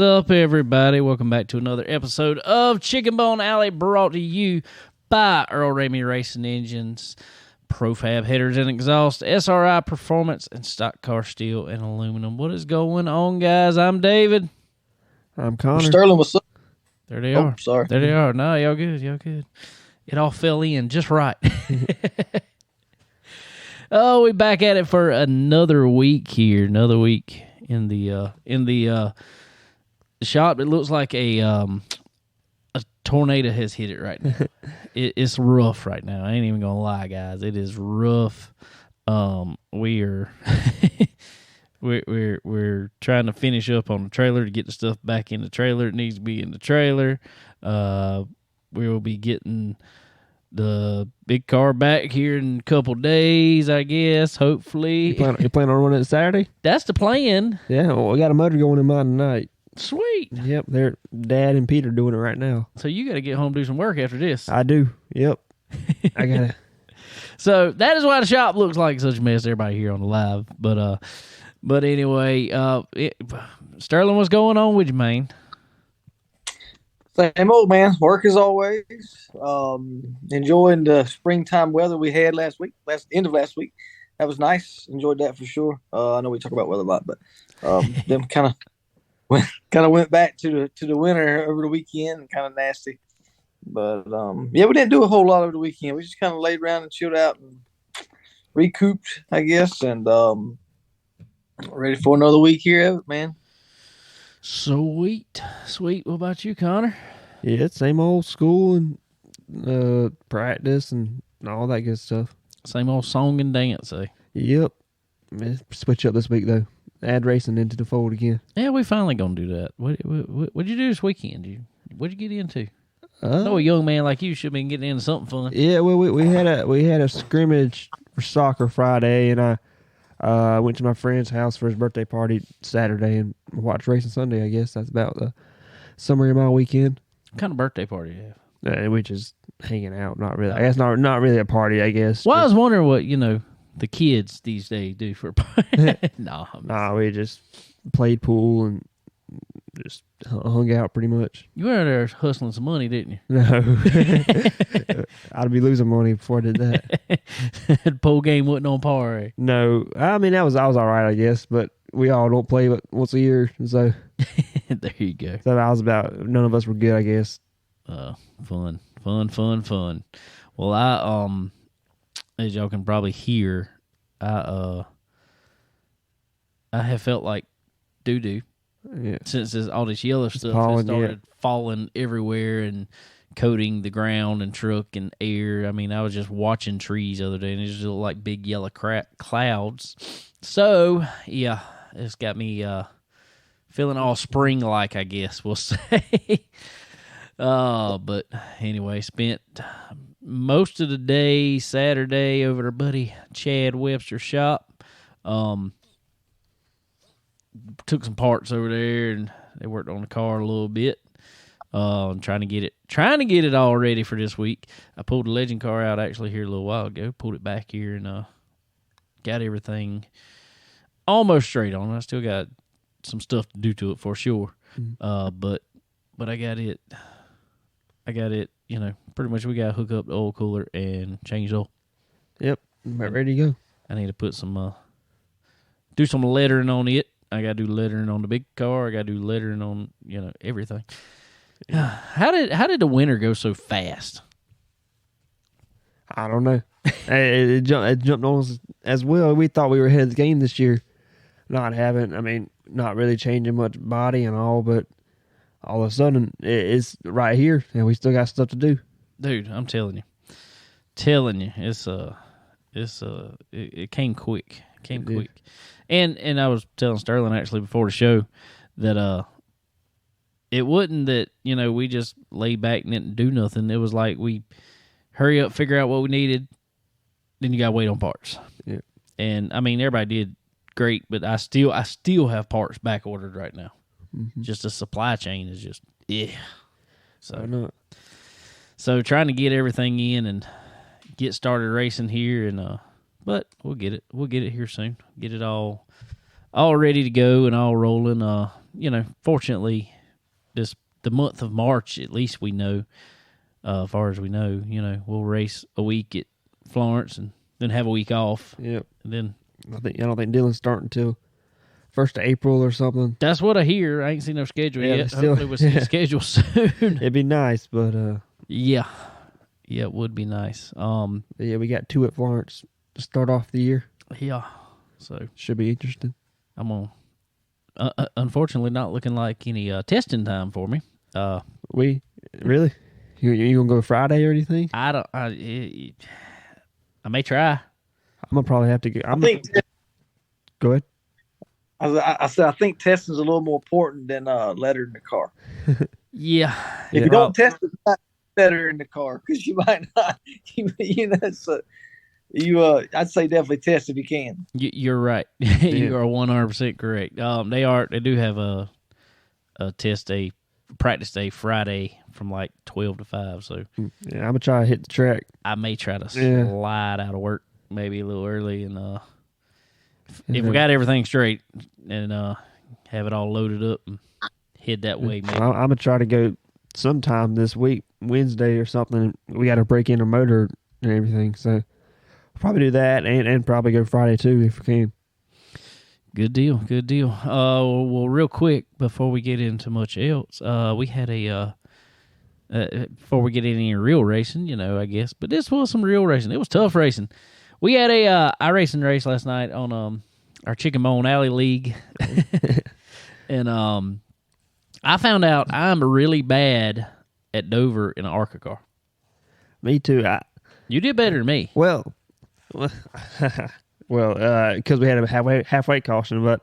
Up, everybody? Welcome back to another episode of Chicken Bone Alley, brought to you by Earl Ramey Racing Engines, Profab Headers and Exhaust, SRI Performance, and Stock Car Steel and Aluminum. What is going on, guys? I'm David. I'm Connor. Sterling, what's up? There they are. Sorry. There they are. No, y'all good. Y'all good. It all fell in just right. Oh, we back at it for another week here. Another week in the shop. It looks like a tornado has hit it right now. It's rough right now. I ain't even gonna lie, guys. It is rough. We're we're trying to finish up on the trailer to get the stuff back in the trailer. It needs to be in the trailer. We will be getting the big car back here in a couple days, I guess. Hopefully, You plan on running it Saturday? That's the plan. Yeah, well, we got a motor going in mine tonight. Sweet. Yep, they're Dad and Peter doing it right now. So you got to get home and do some work after this. I do. Yep, I gotta. So that is why the shop looks like such a mess. Everybody here on the live, but anyway, Sterling, what's going on with you, man? Same old, man. Work as always. Enjoying the springtime weather we had end of last week. That was nice. Enjoyed that for sure. I know we talk about weather a lot, but them kind of went back to the winter over the weekend. Kind of nasty, but yeah, we didn't do a whole lot over the weekend. We just kind of laid around and chilled out and recouped, I guess, and ready for another week here, man. Sweet. What about you, Connor? Yeah, same old school and practice and all that good stuff. Same old song and dance, eh? Yep. Switch up this week though. Add racing into the fold again. Yeah, we finally gonna do that. What'd you do this weekend? What'd you get into? I know a young man like you should have been getting into something fun. Yeah, well, we had a scrimmage for soccer Friday, and I went to my friend's house for his birthday party Saturday and watched racing Sunday. I guess that's about the summary of my weekend. What kind of birthday party do you have? We just hanging out. Not really. I guess not really a party. I guess. Well, I was wondering what the kids these days do for a party. Nah, we just played pool and just hung out pretty much. You were there hustling some money, didn't you? No, I'd be losing money before I did that. The pool game wasn't on par. Eh? No, I mean I was all right, I guess, but we all don't play but once a year, so there you go. So I was about none of us were good, I guess. Fun. Well, I as y'all can probably hear, I have felt like doo-doo. Yeah. Since all this yellow stuff has started falling everywhere and coating the ground and truck and air. I mean, I was just watching trees the other day, and it just looked like big yellow clouds. So, yeah, it's got me feeling all spring-like, I guess we'll say. But anyway, spent most of the day Saturday over at our buddy Chad Webster's shop. Took some parts over there, and they worked on the car a little bit. Trying to get it all ready for this week. I pulled the Legend car out actually here a little while ago. Pulled it back here and got everything almost straight on. I still got some stuff to do to it for sure. But I got it. Pretty much we got to hook up the oil cooler and change the oil. Yep, about ready to go. I need to put some do some lettering on it. I got to do lettering on the big car. I got to do lettering on, everything. How did the winter go so fast? I don't know. it jumped on us as well. We thought we were ahead of the game this year. Not really changing much body and all, but all of a sudden it's right here, and we still got stuff to do. Dude, I'm telling you. telling you, it came quick. And I was telling Sterling actually before the show that it wasn't that, we just lay back and didn't do nothing. It was like we hurry up, figure out what we needed, then you got to wait on parts. Yeah. And, I mean, everybody did great, but I still have parts back ordered right now. Mm-hmm. Just the supply chain is just, So trying to get everything in and get started racing here, and but we'll get it. We'll get it here soon. Get it all ready to go and all rolling. Fortunately, the month of March, at least we know, as far as we know, we'll race a week at Florence and then have a week off. Yep. And then I don't think Dylan's starting until 1st of April or something. That's what I hear. I ain't seen no schedule yet. Hopefully we'll see the schedule soon. It'd be nice, but yeah, it would be nice. We got 2 at Florence to start off the year. Yeah, so should be interesting. I'm on. Unfortunately, not looking like any testing time for me. We really? You gonna go Friday or anything? I don't. I may try. I'm gonna probably have to get. Go ahead. I said I think testing's a little more important than letter in the car. Yeah. If you don't test it, not letter in the car because you might not. I'd say definitely test if you can. You're right. You are 100% correct. They do have a test day, practice day Friday from like 12 to 5. So yeah, I'm gonna try to hit the track. I may try to slide out of work maybe a little early and if we got everything straight and have it all loaded up and head that way. Maybe. I'm gonna try to go sometime this week, Wednesday or something. We got to break in a motor and everything, so. Probably do that and probably go Friday too if we can. Good deal. Well, real quick before we get into much else, we had before we get any real racing, I guess, but this was some real racing. It was tough racing. We had a iRacing race last night on our Chicken Bone Alley League, and I found out I'm really bad at Dover in an ARCA car. Me too. You did better than me. Well, because we had a halfway caution, but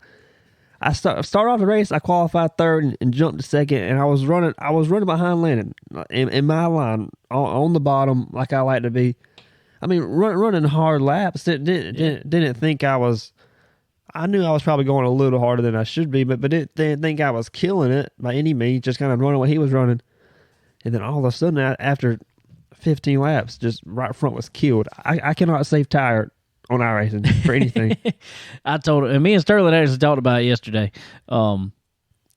I started off the race. I qualified third and jumped to second, and I was running behind Landon in my line on the bottom like I like to be. I mean, running hard laps. Didn't think I was. I knew I was probably going a little harder than I should be, but didn't think I was killing it by any means. Just kind of running what he was running, and then all of a sudden after 15 laps, just right front was killed. I cannot save tire on iRacing for anything. I told him, and me and Sterling actually talked about it yesterday. And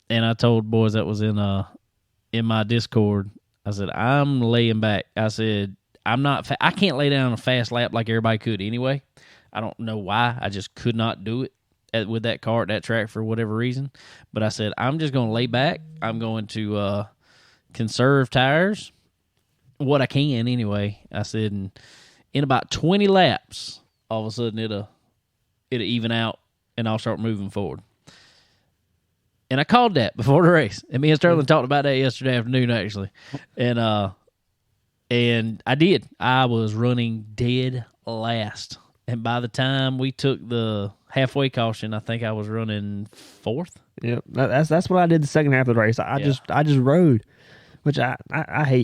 I told boys that was in my Discord. I said I'm laying back. I said I can't lay down a fast lap like everybody could anyway. I don't know why. I just could not do it with that car at that track for whatever reason. But I said I'm just going to lay back. I'm going to conserve tires. What I can anyway. I said in about 20 laps, all of a sudden it'll even out and I'll start moving forward. And I called that before the race. And me and Sterling talked about that yesterday afternoon actually. And I did. I was running dead last. And by the time we took the halfway caution, I think I was running 4th. Yep. That's what I did the second half of the race. I just rode. Which I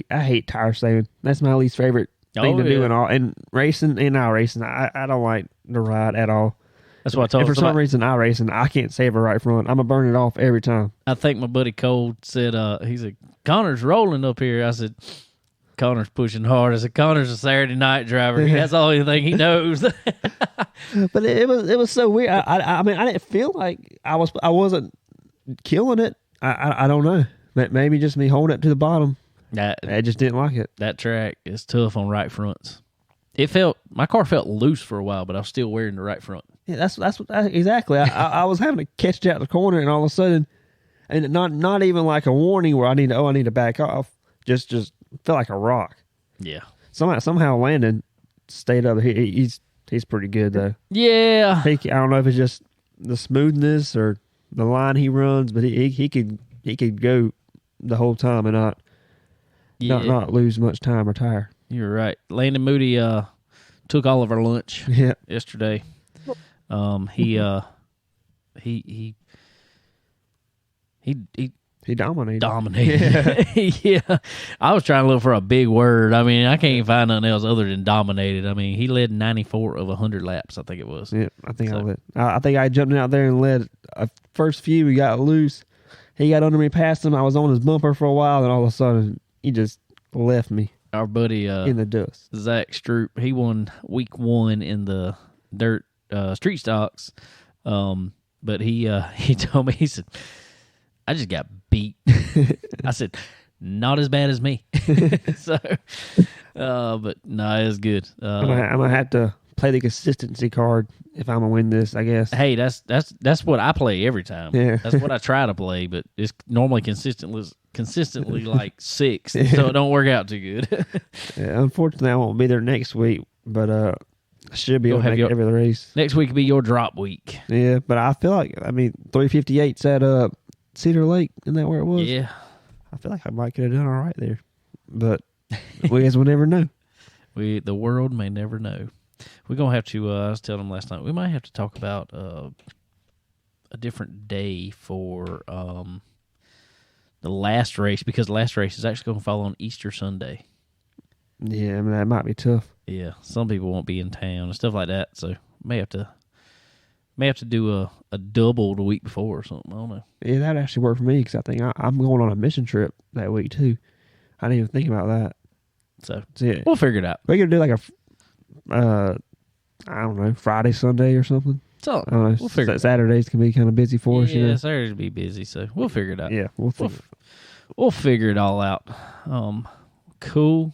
hate tire saving. That's my least favorite thing to do in all. And racing and iRacing, I don't like the ride at all. That's what I told him. And for some reason, iRacing, I can't save a right front. I'm going to burn it off every time. I think my buddy Cole said, he said, Connor's rolling up here. I said, Connor's pushing hard. I said, Connor's a Saturday night driver. That's all anything he knows. But it was so weird. I mean, I didn't feel like I wasn't killing it. I don't know. Maybe just me holding it to the bottom. I just didn't like it. That track is tough on right fronts. My car felt loose for a while, but I was still wearing the right front. Yeah, that's exactly. I was having to catch out the corner, and all of a sudden, and not even like a warning where I need to back off. Just felt like a rock. Yeah. Somehow Landon stayed up. He's pretty good though. Yeah. I don't know if it's just the smoothness or the line he runs, but he could go the whole time and not lose much time or tire. You're right. Landon Moody took all of our lunch yesterday. He dominated. Yeah. I was trying to look for a big word. I mean, I can't find nothing else other than dominated. I mean, he led 94 of 100 laps, I think it was. Yeah, I think I think I jumped out there and led a first few. We got loose. He got under me, past him. I was on his bumper for a while, and all of a sudden, he just left me. Our buddy in the dust. Zach Stroop, he won week 1 in the dirt street stocks. But he told me, he said, I just got beat. I said, not as bad as me. So, but no, it was good. I'm gonna have to play the consistency card if I'm gonna win this, I guess. Hey, that's what I play every time. Yeah. That's what I try to play, but it's normally consistently like 6, so it don't work out too good. Yeah, unfortunately, I won't be there next week, but I should be able to make every race. Next week will be your drop week. Yeah, but I feel like 358's at Cedar Lake. Isn't that where it was? Yeah. I feel like I might get it done all right there, but we guess we'll never know. The world may never know. We're gonna have to. I was telling them last night we might have to talk about a different day for the last race, because the last race is actually going to fall on Easter Sunday. Yeah, I mean, that might be tough. Yeah, some people won't be in town and stuff like that, so may have to do a double the week before or something. I don't know. Yeah, that actually worked for me, because I think I'm going on a mission trip that week too. I didn't even think about that. So yeah, we'll figure it out. We could do like I don't know, Friday, Sunday or something. So I don't know. We'll figure Saturdays can be kind of busy for us. Yeah, Saturdays will be busy, so we'll figure it out. Yeah, we'll figure it all out. Cool.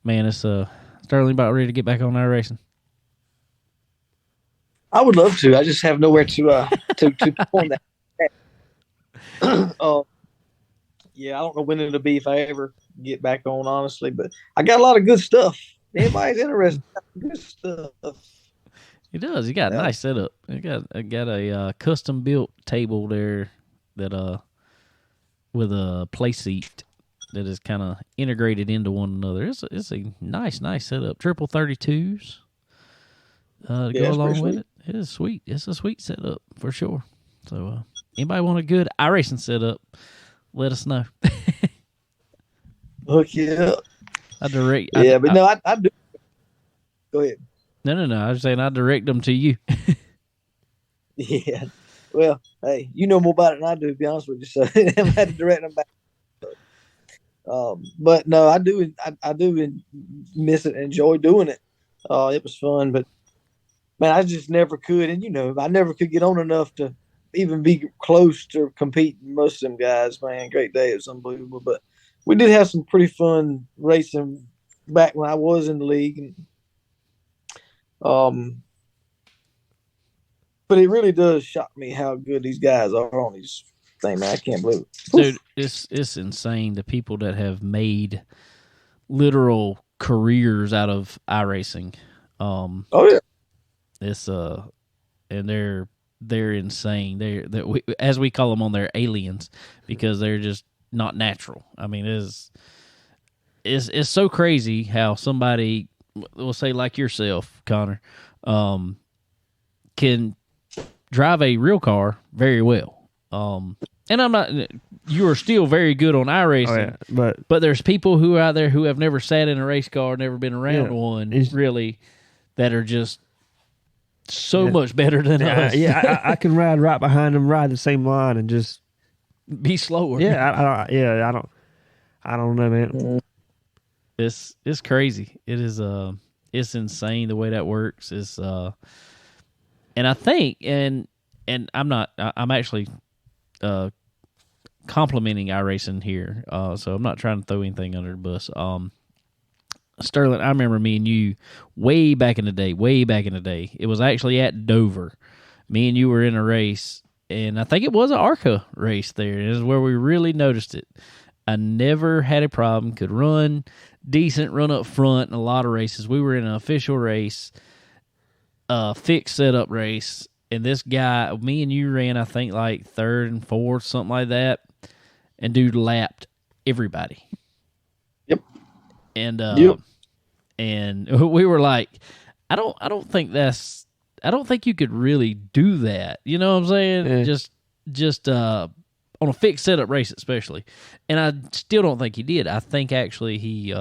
Man, it's Sterling about ready to get back on our racing. I would love to. I just have nowhere to perform that. Yeah, I don't know when it'll be if I ever get back on, honestly. But I got a lot of good stuff. Anybody's interested? Good stuff. He does. He got a nice setup. I got a custom built table there that with a play seat that is kind of integrated into one another. It's a nice setup. Triple 32s to go along with it. It is sweet. It's a sweet setup for sure. So anybody want a good iRacing setup, let us know. Look, yeah. I do. Go ahead. No. I was saying I direct them to you. Yeah. Well, hey, you know more about it than I do, to be honest with you. So I had to direct them back. But no, I do miss it and enjoy doing it. It was fun, but man, I just never could. And I never could get on enough to even be close to competing. Most of them guys, man, great day. It was unbelievable. But we did have some pretty fun racing back when I was in the league. And, but it really does shock me how good these guys are on these things, man. I can't believe it. Dude, it's insane, the people that have made literal careers out of iRacing. Oh yeah. It's and they're insane. They're as we call them on there, aliens, because they're just not natural. I mean, it's so crazy how somebody, we'll say like yourself, Connor, can drive a real car very well. And I'm not. You are still very good on iRacing, but there's people who are out there who have never sat in a race car, never been around one, really, that are just so much better than us. I can ride right behind them, ride the same line, and just be slower. I don't know, man. It's crazy. It is it's insane the way that works. It's and I think and I'm actually complimenting iRacing here. So I'm not trying to throw anything under the bus. Sterling, I remember me and you way back in the day. It was actually at Dover. Me and you were in a race, and I think it was an ARCA race there. It is where we really noticed it. I never had a problem, could run decent, run up front in a lot of races. We were in an official race, fixed setup race, and this guy, me and you ran, I think, like third and fourth, something like that, and dude lapped everybody. Yep. And Yep. and we were like, I don't think you could really do that. You know what I'm saying? Yeah. Just on a fixed setup race especially. And I still don't think he did. I think actually he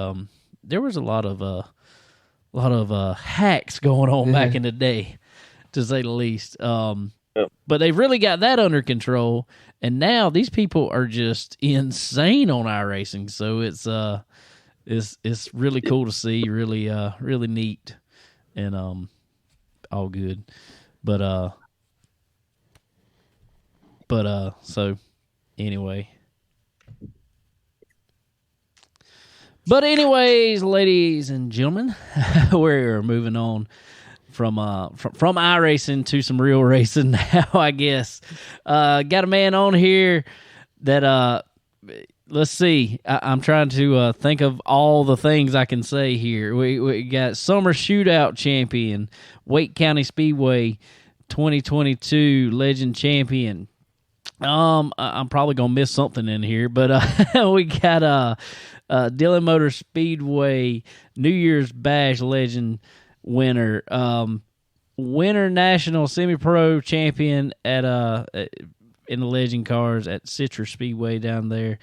there was a lot of hacks going on back in the day, to say the least. But they've really got that under control, and now these people are just insane on iRacing. So it's really cool to see, really really neat, and all good. But so anyway. But anyways, ladies and gentlemen, we're moving on from iRacing to some real racing now, I guess. Got a man on here that let's see. I'm trying to think of all the things I can say here. We got Summer Shootout Champion, Wake County Speedway 2022 Legend Champion. I'm probably gonna miss something in here, but we got Dillon Motor Speedway New Year's Bash Legend winner, winter national semi-pro champion at in the Legend cars at Citrus Speedway down there,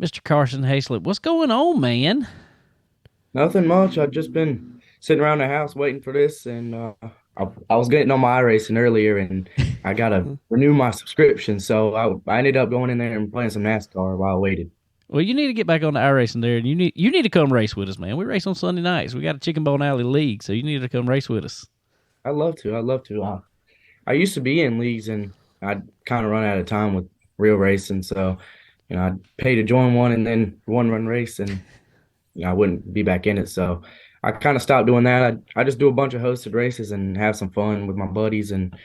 Mr. Carson Haislip. What's going on, man? Nothing much. I've just been sitting around the house waiting for this, and I was getting on my iRacing earlier, and I gotta renew my subscription, so I ended up going in there and playing some NASCAR while I waited. Well, you need to get back on the iRacing there, and you need to come race with us, man. We race on Sunday nights. We got a Chicken Bone Alley League, so you need to come race with us. I'd love to. I used to be in leagues, and I'd kind of run out of time with real racing, so I'd pay to join one and then one run race, and I wouldn't be back in it. So I kind of stopped doing that. I just do a bunch of hosted races and have some fun with my buddies, and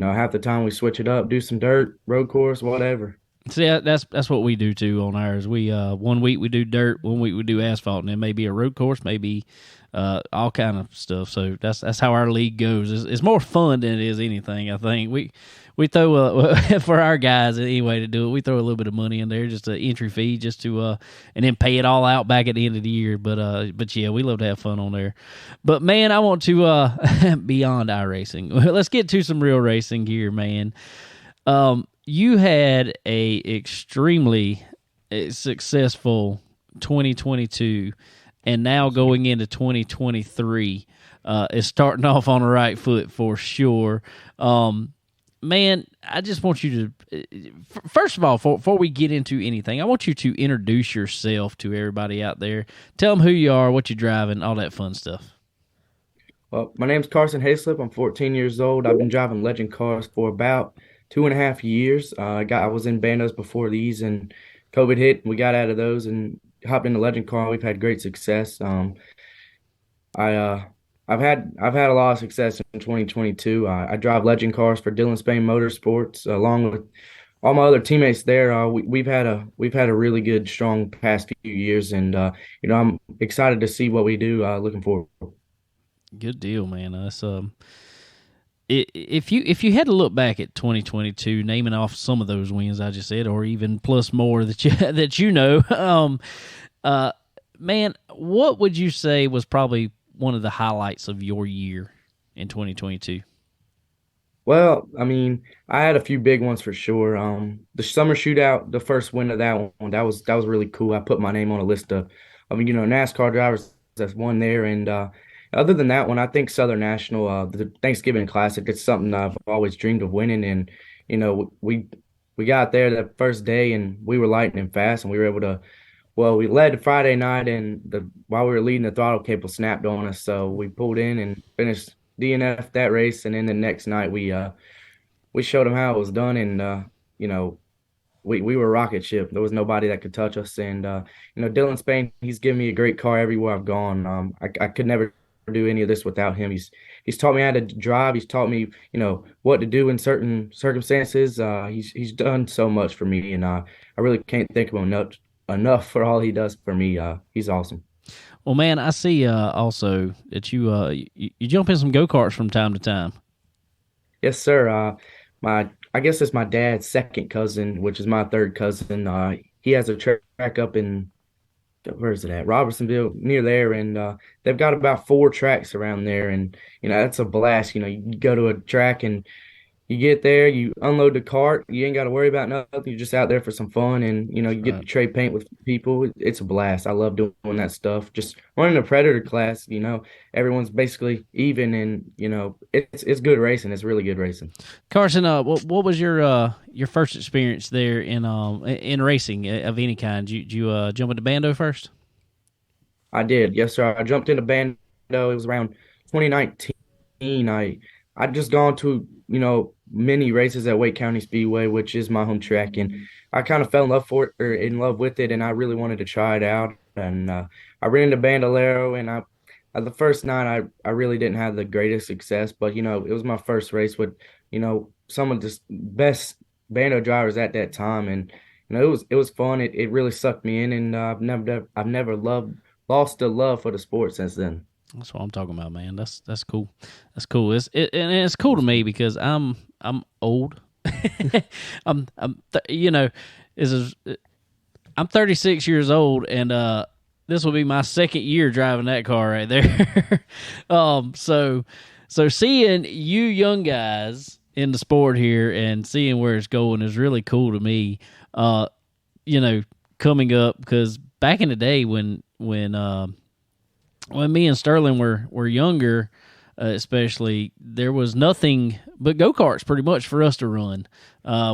half the time we switch it up, do some dirt, road course, whatever. See, that's what we do too on ours. We 1 week we do dirt, 1 week we do asphalt, and it may be a road course, maybe all kind of stuff. So that's how our league goes. It's more fun than it is anything. I think we throw for our guys anyway to do it. We throw a little bit of money in there, just an entry fee, just to and then pay it all out back at the end of the year. But yeah, we love to have fun on there. But man, I want to beyond iRacing. Let's get to some real racing here, man. You had a extremely successful 2022, and now going into 2023 is starting off on the right foot for sure. Man, I just want you to, first of all, before we get into anything, I want you to introduce yourself to everybody out there. Tell them who you are, what you're driving, all that fun stuff. Well, my name's Carson Haislip. I'm 14 years old. I've been driving Legend cars for about 2.5 years. I was in bandos before these, and COVID hit, and we got out of those and hopped in the Legend car. We've had great success. I've had a lot of success in 2022. I drive Legend cars for Dillon Spain Motorsports, along with all my other teammates there. We've had a really good, strong past few years, and I'm excited to see what we do. Looking forward. Good deal, man. That's if you had to look back at 2022, naming off some of those wins I just said, or even plus more that you know, man, what would you say was probably one of the highlights of your year in 2022? Well, I mean, I had a few big ones for sure. The summer shootout, the first win of that one, that was really cool. I put my name on a list of NASCAR drivers that's won there, and other than that one, I think Southern National, the Thanksgiving Classic, it's something I've always dreamed of winning. And, we got there that first day, and we were lightning fast, and we were able to, we led Friday night, and while we were leading, the throttle cable snapped on us. So we pulled in and finished DNF that race. And then the next night, we showed them how it was done. And, we were a rocket ship. There was nobody that could touch us. And, Dillon Spain, he's given me a great car everywhere I've gone. I could never do any of this without him. He's taught me how to drive. He's taught me, what to do in certain circumstances. He's done so much for me, and I really can't thank him enough for all he does for me. He's awesome. Well, man, I see also that you jump in some go-karts from time to time. Yes, sir. I guess it's my dad's second cousin, which is my third cousin. he has a track up in, where is it at? Robertsonville, near there, and they've got about 4 tracks around there, and that's a blast. You go to a track and you get there, you unload the cart, you ain't got to worry about nothing. You're just out there for some fun, and you get to trade paint with people. It's a blast. I love doing that stuff. Just running a Predator class, everyone's basically even, and it's good racing. It's really good racing. Carson, what was your first experience there in racing of any kind? Did you jump into Bando first? I did, yes, sir. I jumped into Bando. It was around 2019. I'd just gone to many races at County Speedway, which is my home track, and I kind of fell in love with it, and I really wanted to try it out. And I ran into Bandolero, and the first night I really didn't have the greatest success, but it was my first race with some of the best Bando drivers at that time, and it was fun. It really sucked me in, and I've never lost the love for the sport since then. That's what I'm talking about, man. That's cool. That's cool. It's cool to me because I'm old. I'm 36 years old, and this will be my second year driving that car right there. So seeing you young guys in the sport here and seeing where it's going is really cool to me. Coming up, because back in the day when me and Sterling were younger, especially, there was nothing but go-karts pretty much for us to run.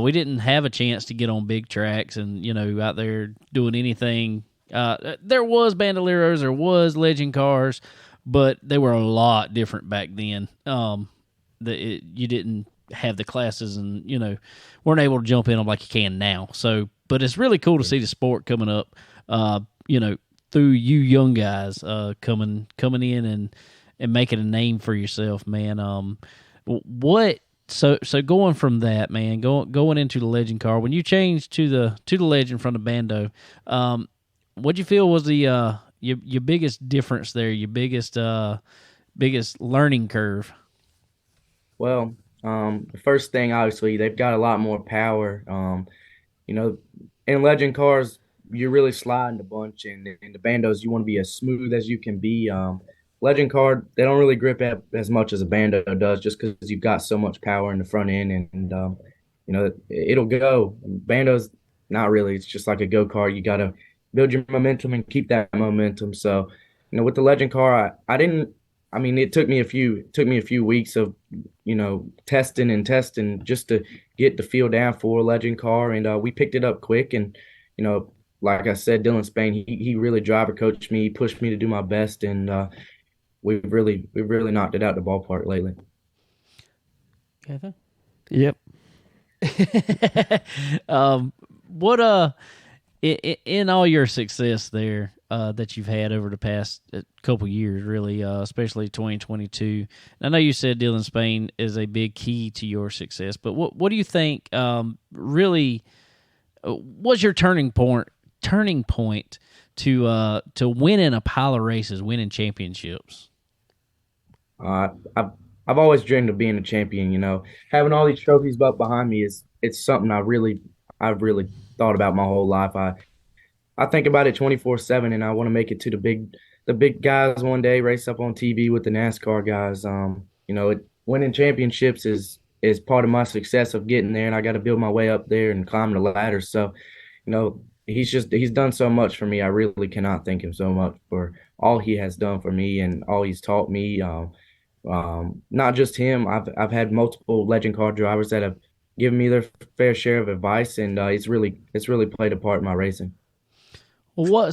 We didn't have a chance to get on big tracks and, out there doing anything. There was Bandoleros, there was legend cars, but they were a lot different back then. You didn't have the classes and, weren't able to jump in them like you can now. So, but it's really cool to see the sport coming up, through you young guys coming in and making a name for yourself, man. So going from that, man, going into the legend car, when you changed to the legend from the Bando, what'd you feel was the your biggest difference there, your biggest learning curve? Well, the first thing, obviously, they've got a lot more power. In legend cars, you're really sliding a bunch, and in the Bandos, you want to be as smooth as you can be. Legend car, they don't really grip as much as a Bando does, just because you've got so much power in the front end, and it'll go. Bandos, not really. It's just like a go-kart. You got to build your momentum and keep that momentum. So, with the legend car, it took me a few weeks of testing just to get the feel down for a legend car, and we picked it up quick. And like I said, Dylan Spain, he really driver coached me, he pushed me to do my best, and we've really knocked it out the ballpark lately. Okay. Yep. What in all your success there that you've had over the past couple years, really, especially 2022. I know you said Dylan Spain is a big key to your success, but what do you think really was your turning point to winning a pile of races, winning championships? I've always dreamed of being a champion. Having all these trophies up behind me it's something I've really thought about my whole life. I think about it 24/7, and I want to make it to the big guys one day, race up on TV with the NASCAR guys. Winning championships is part of my success of getting there, and I got to build my way up there and climb the ladder. So, he's done so much for me. I really cannot thank him so much for all he has done for me and all he's taught me. Not just him. I've had multiple legend car drivers that have given me their fair share of advice, and it's really played a part in my racing. Well,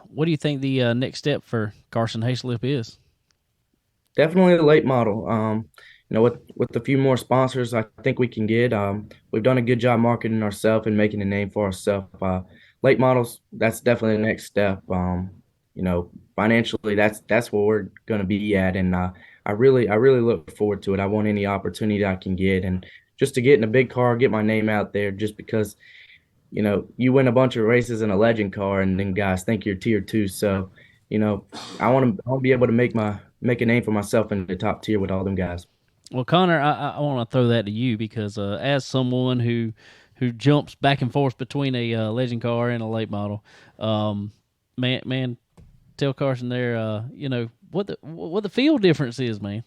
what do you think the next step for Carson Haislip is? Definitely the late model. With a few more sponsors, I think we can get. We've done a good job marketing ourselves and making a name for ourselves. Late models, that's definitely the next step. Financially, that's where we're going to be at, and I really look forward to it. I want any opportunity I can get, and just to get in a big car, get my name out there, just because, you win a bunch of races in a legend car, and then guys think you're tier 2. So, I want to be able to make a name for myself in the top tier with all them guys. Well, Connor, I want to throw that to you because as someone who who jumps back and forth between a legend car and a late model. Man, tell Carson there, what the feel difference is, man.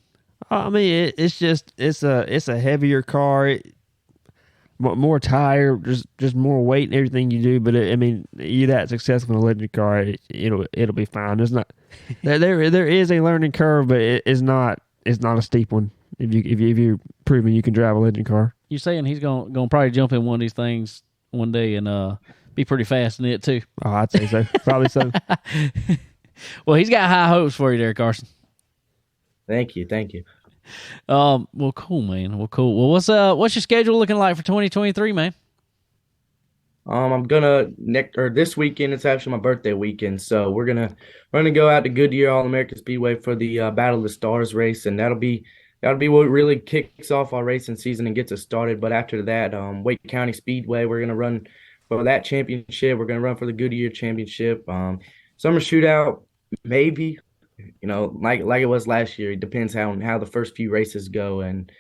I mean, it's a heavier car, more tire, just more weight and everything you do. But you're that successful in a legend car, it'll be fine. There's not there is a learning curve, but it's not a steep one. If you're proving you can drive a legend car, you're saying he's gonna probably jump in one of these things one day and be pretty fast in it too. Oh, I'd say so. Probably so. Well, he's got high hopes for you there, Carson. Thank you. Well, cool, man. Well, cool. Well, what's your schedule looking like for 2023, man? I'm gonna this weekend. It's actually my birthday weekend, so we're gonna go out to Goodyear All American Speedway for the Battle of the Stars race, and that'll be what really kicks off our racing season and gets us started. But after that, Wake County Speedway, we're gonna run for that championship. We're gonna run for the Goodyear Championship. Summer shootout, maybe. Like it was last year. It depends how the first few races go, and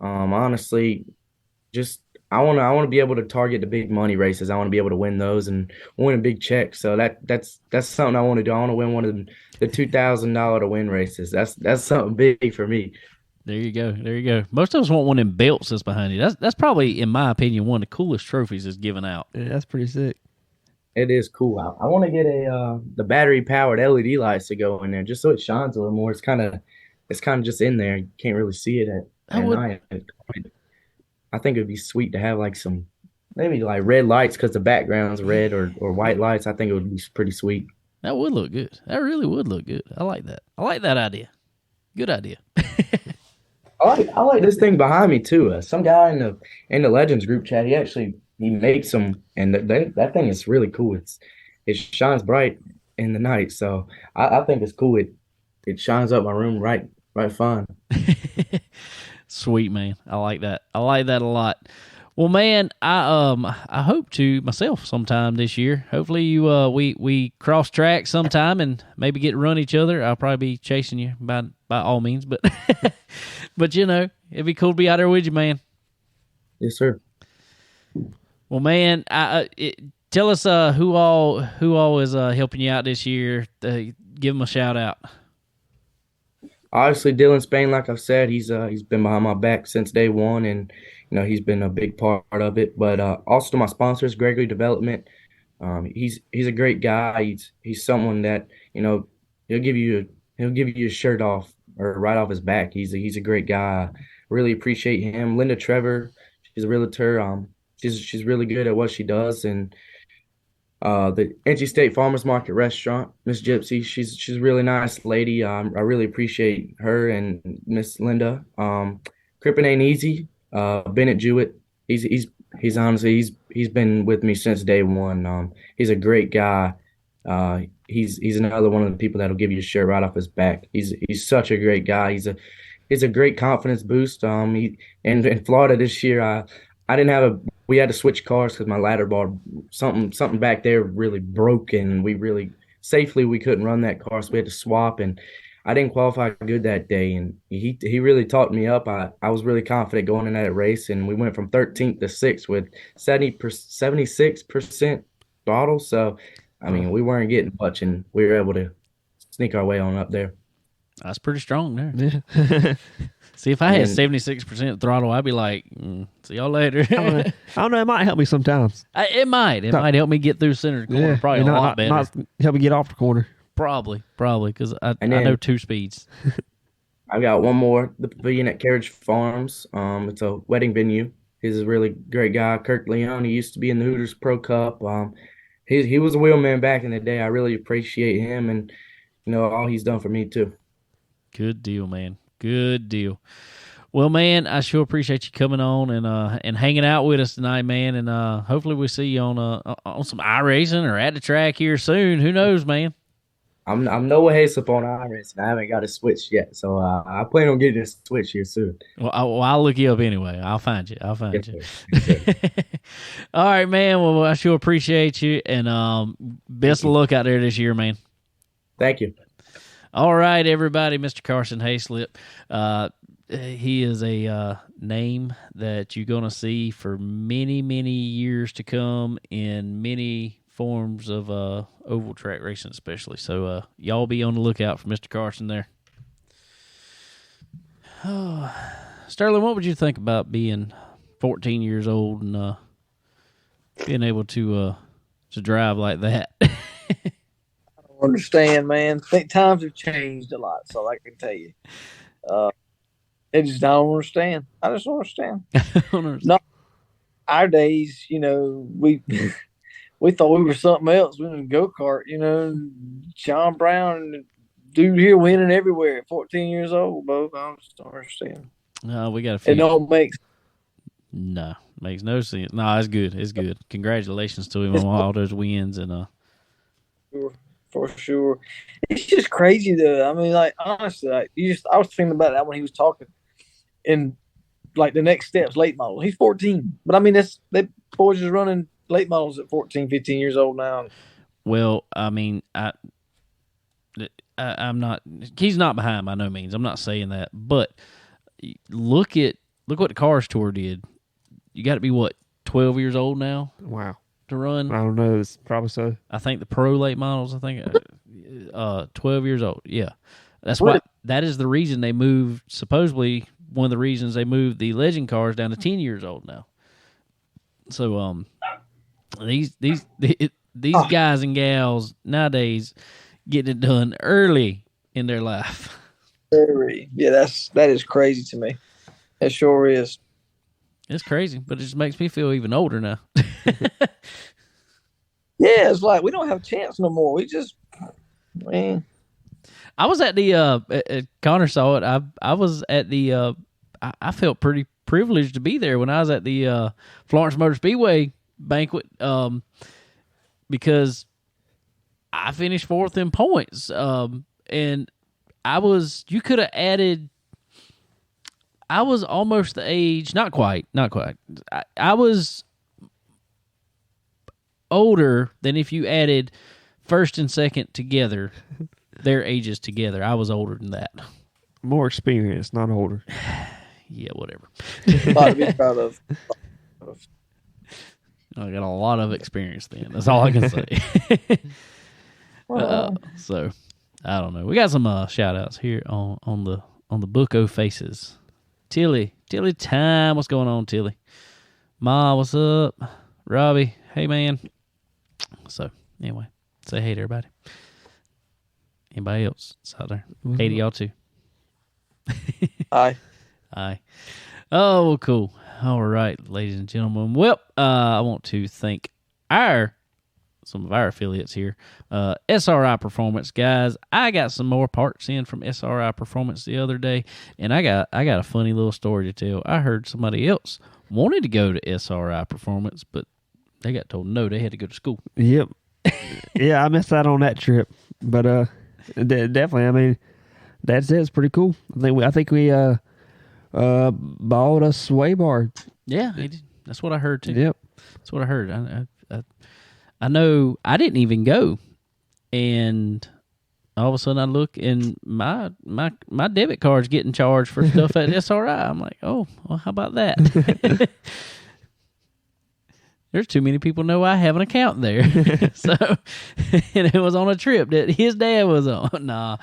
honestly, just I want to be able to target the big money races. I want to be able to win those and win a big check. So that's something I want to do. I want to win one of the $2,000 to win races. That's something big for me. There you go. Most of us want one of them belts that's behind you. That's probably, in my opinion, one of the coolest trophies that's given out. Yeah, that's pretty sick. It is cool. I want to get the battery powered LED lights to go in there just so it shines a little more. It's kind of just in there. You can't really see it at night. I think it would be sweet to have like some maybe like red lights because the background's red or white lights. I think it would be pretty sweet. That would look good. That really would look good. I like that. I like that idea. Good idea. I like this thing behind me too. Some guy in the Legends group chat, he makes them, and that thing is really cool. It shines bright in the night, so I think it's cool. It shines up my room right fine. Sweet, man. I like that. I like that a lot. Well, man, I hope to myself sometime this year. Hopefully we cross track sometime and maybe get to run each other. I'll probably be chasing you by all means, but but it'd be cool to be out there with you, man. Yes, sir. Well, man, tell us who all is helping you out this year. Give them a shout out. Obviously, Dylan Spain, like I've said, he's been behind my back since day one, and he's been a big part of it. But also to my sponsors, Gregory Development. He's a great guy. He's someone that he'll give you a shirt off or right off his back. He's a great guy. Really appreciate him. Linda Trevor, she's a realtor. She's really good at what she does, and the NC State Farmers Market Restaurant, Miss Gypsy, she's a really nice lady. I really appreciate her and Miss Linda. Crippin' Ain't Easy. Bennett Jewett. He's honestly he's been with me since day one. He's a great guy. He's another one of the people that'll give you a shirt right off his back. He's such a great guy. He's a great confidence boost. In Florida this year, we had to switch cars because my ladder bar, something back there really broke, and we couldn't run that car, so we had to swap, and I didn't qualify good that day, and he really talked me up. I was really confident going in that race, and we went from 13th to 6th with 76% throttle, so I mean we weren't getting much, and we were able to sneak our way on up there. That's pretty strong there. Yeah. See, if I had 76% throttle, I'd be like, see y'all later. I don't know. It might help me sometimes. It might help me get through center corner. Probably a lot better. Might help me get off the corner. Probably, because I know 2 speeds. I got one more. The Pavilion at Carriage Farms. It's a wedding venue. He's a really great guy. Kirk Leone. He used to be in the Hooters Pro Cup. He was a wheelman back in the day. I really appreciate him and all he's done for me too. Good deal, man. Good deal. Well, man, I sure appreciate you coming on and hanging out with us tonight, man. And hopefully we'll see you on some iRacing or at the track here soon. Who knows, man? I'm no Haislip on iRacing. I haven't got a switch yet, so I plan on getting a switch here soon. Well, I'll look you up anyway. I'll find you. Yes, you. Yes, all right, man. Well, I sure appreciate you, and best of luck out there this year, man. Thank you. All right, everybody, Mr. Carson Haislip. he is a name that you're going to see for many, many years to come in many forms of oval track racing, especially. So y'all be on the lookout for Mr. Carson there. Sterling, what would you think about being 14 years old and being able to drive like that? I don't understand, man. I think times have changed a lot, so I can tell you. I just don't understand. I just don't understand. No, our days, we we thought we were something else. We were in a go-kart, John Brown, dude here winning everywhere at 14 years old, Bo. I just don't understand. No, we got a few. It don't make makes no sense. No, it's good. It's good. Congratulations to him on all those wins and For sure. It's just crazy though. I mean, like honestly, I was thinking about that when he was talking. And like the next step's late model. He's 14. But I mean that boys is running late models at 14, 15 years old now. Well, I mean, I'm not. He's not behind by no means. I'm not saying that, but look what the Cars Tour did. You got to be 12 years old now. Wow. To run. I don't know. It's probably so. I think the pro late models. I think 12 years old. Yeah, that's why. That is the reason they moved. Supposedly, one of the reasons they moved the legend cars down to 10 years old now. So these guys and gals nowadays getting it done early in their life. Yeah, that is crazy to me. It sure is. It's crazy, but it just makes me feel even older now. Yeah, it's like we don't have a chance no more. We just, man. I was at the Connor saw it. I was at the. I felt pretty privileged to be there when I was at the Florence Motor Speedway banquet because I finished fourth in points, and you could have added. I was almost the age, not quite. I was older than if you added first and second together, their ages together. I was older than that. More experienced, not older. Yeah, whatever. A lot to be proud of. I got a lot of experience then. That's all I can say. So, I don't know. We got some shout outs here on the Book O Faces. Tilly time. What's going on, Tilly? Ma, what's up? Robbie, hey man. So anyway, say hey to everybody. Anybody else out there? Mm-hmm. Hey to y'all too. Hi. Oh, well, cool. All right, ladies and gentlemen. Well, I want to thank some of our affiliates here. SRI Performance, guys. I got some more parts in from SRI Performance the other day, and I got a funny little story to tell. I heard somebody else wanted to go to SRI Performance, but they got told no, they had to go to school. Yep. Yeah, I missed out on that trip, but definitely. I mean, that's it. It's pretty cool. I think we bought a sway bar. Yeah, that's what I heard too. Yep, that's what I heard. I know I didn't even go, and all of a sudden I look and my debit card's getting charged for stuff at SRI. I'm like, oh, well, how about that? There's too many people know I have an account there. So, and it was on a trip that his dad was on. Nah,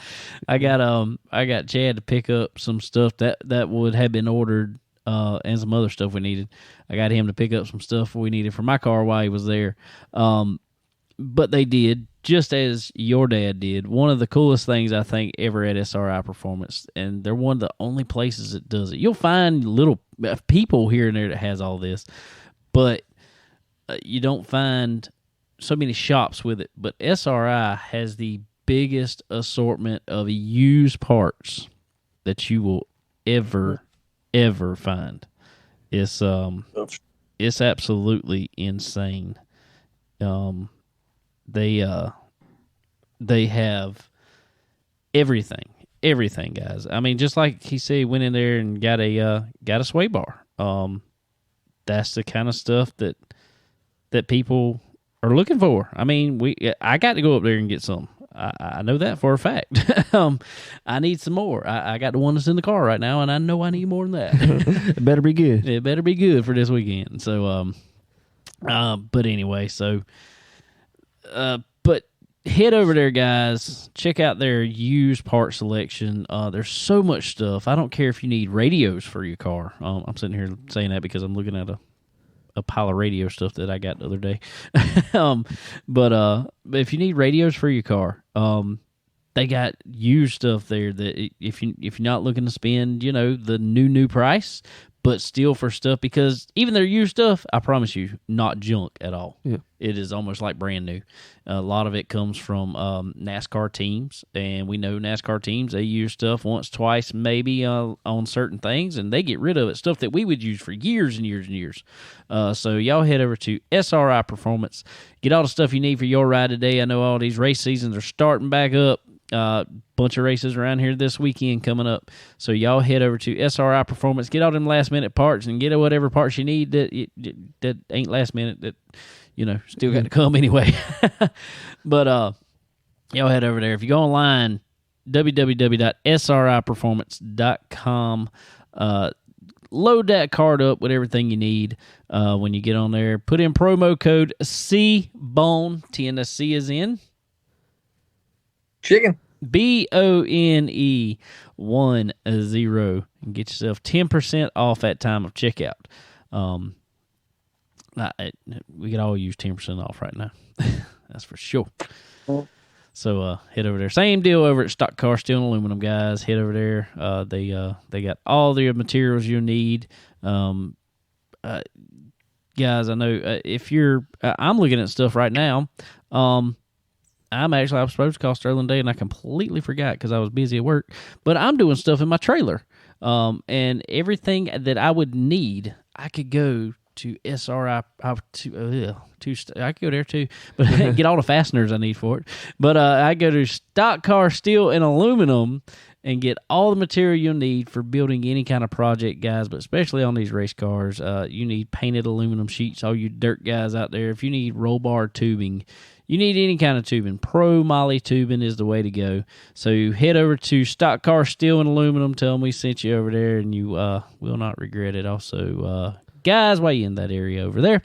I got Chad to pick up some stuff that would have been ordered, and some other stuff we needed. I got him to pick up some stuff we needed for my car while he was there. But they did, just as your dad did, one of the coolest things I think ever at SRI Performance, and they're one of the only places that does it. You'll find little people here and there that has all this, but you don't find so many shops with it. But SRI has the biggest assortment of used parts that you will ever find. It's absolutely insane. They have everything, guys. I mean, just like he said, he went in there and got a sway bar. That's the kind of stuff that people are looking for. I mean, I got to go up there and get some. I know that for a fact. I need some more. I got the one that's in the car right now, and I know I need more than that. It better be good. It better be good for this weekend. So, but anyway, so, but head over there, guys. Check out their used part selection. There's so much stuff. I don't care if you need radios for your car. I'm sitting here saying that because I'm looking at a pile of radio stuff that I got the other day. But if you need radios for your car, they got used stuff there that if you're not looking to spend, the new price, but still for stuff, because even their used stuff, I promise you, not junk at all. Yeah. It is almost like brand new. A lot of it comes from NASCAR teams, and we know NASCAR teams, they use stuff once, twice, maybe on certain things, and they get rid of it, stuff that we would use for years and years and years. So y'all head over to SRI Performance. Get all the stuff you need for your ride today. I know all these race seasons are starting back up. Bunch of races around here this weekend coming up. So y'all head over to SRI Performance. Get all them last-minute parts and get whatever parts you need that ain't last minute that, still got to come anyway. But y'all head over there. If you go online, www.sriperformance.com, load that card up with everything you need when you get on there. Put in promo code CBONE, TNSC is in chicken. BONE 10, and get yourself 10% off at time of checkout. We could all use 10% off right now. That's for sure. So head over there. Same deal over at Stock Car Steel and Aluminum, guys. Head over there. They got all the materials you need. Guys, I know if you're, I'm looking at stuff right now. I was supposed to call Sterling Day, and I completely forgot because I was busy at work. But I'm doing stuff in my trailer, and everything that I would need, I could go to SRI. I could go there too, but get all the fasteners I need for it. But I go to Stock Car Steel and Aluminum and get all the material you'll need for building any kind of project, guys, but especially on these race cars. You need painted aluminum sheets, all you dirt guys out there. If you need roll bar tubing, you need any kind of tubing, Pro Moly tubing is the way to go. So head over to Stock Car Steel and Aluminum. Tell them we sent you over there, and you will not regret it. Also, guys, while you're in that area over there,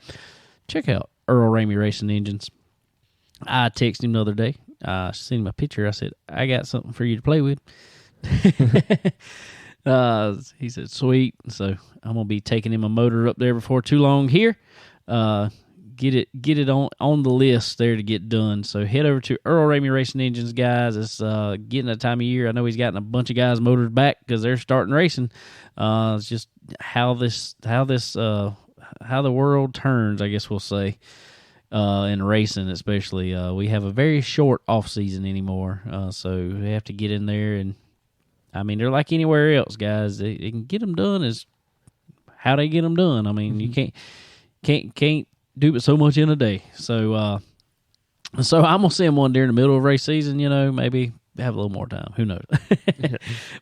check out Earl Ramey Racing Engines. I texted him the other day. I sent him a picture. I said, I got something for you to play with. He said, sweet. So I'm going to be taking him a motor up there before too long here. Get it on the list there to get done. So head over to Earl Ramey Racing Engines, guys. It's getting that time of year. I know he's gotten a bunch of guys motors back because they're starting racing. It's just how the world turns, I guess we'll say, in racing especially. We have a very short off season anymore, so we have to get in there, and I mean they're like anywhere else, guys. They can get them done is how they get them done. I mean, you can't do it so much in a day. So I'm gonna send one during the middle of race season. Maybe have a little more time. Who knows?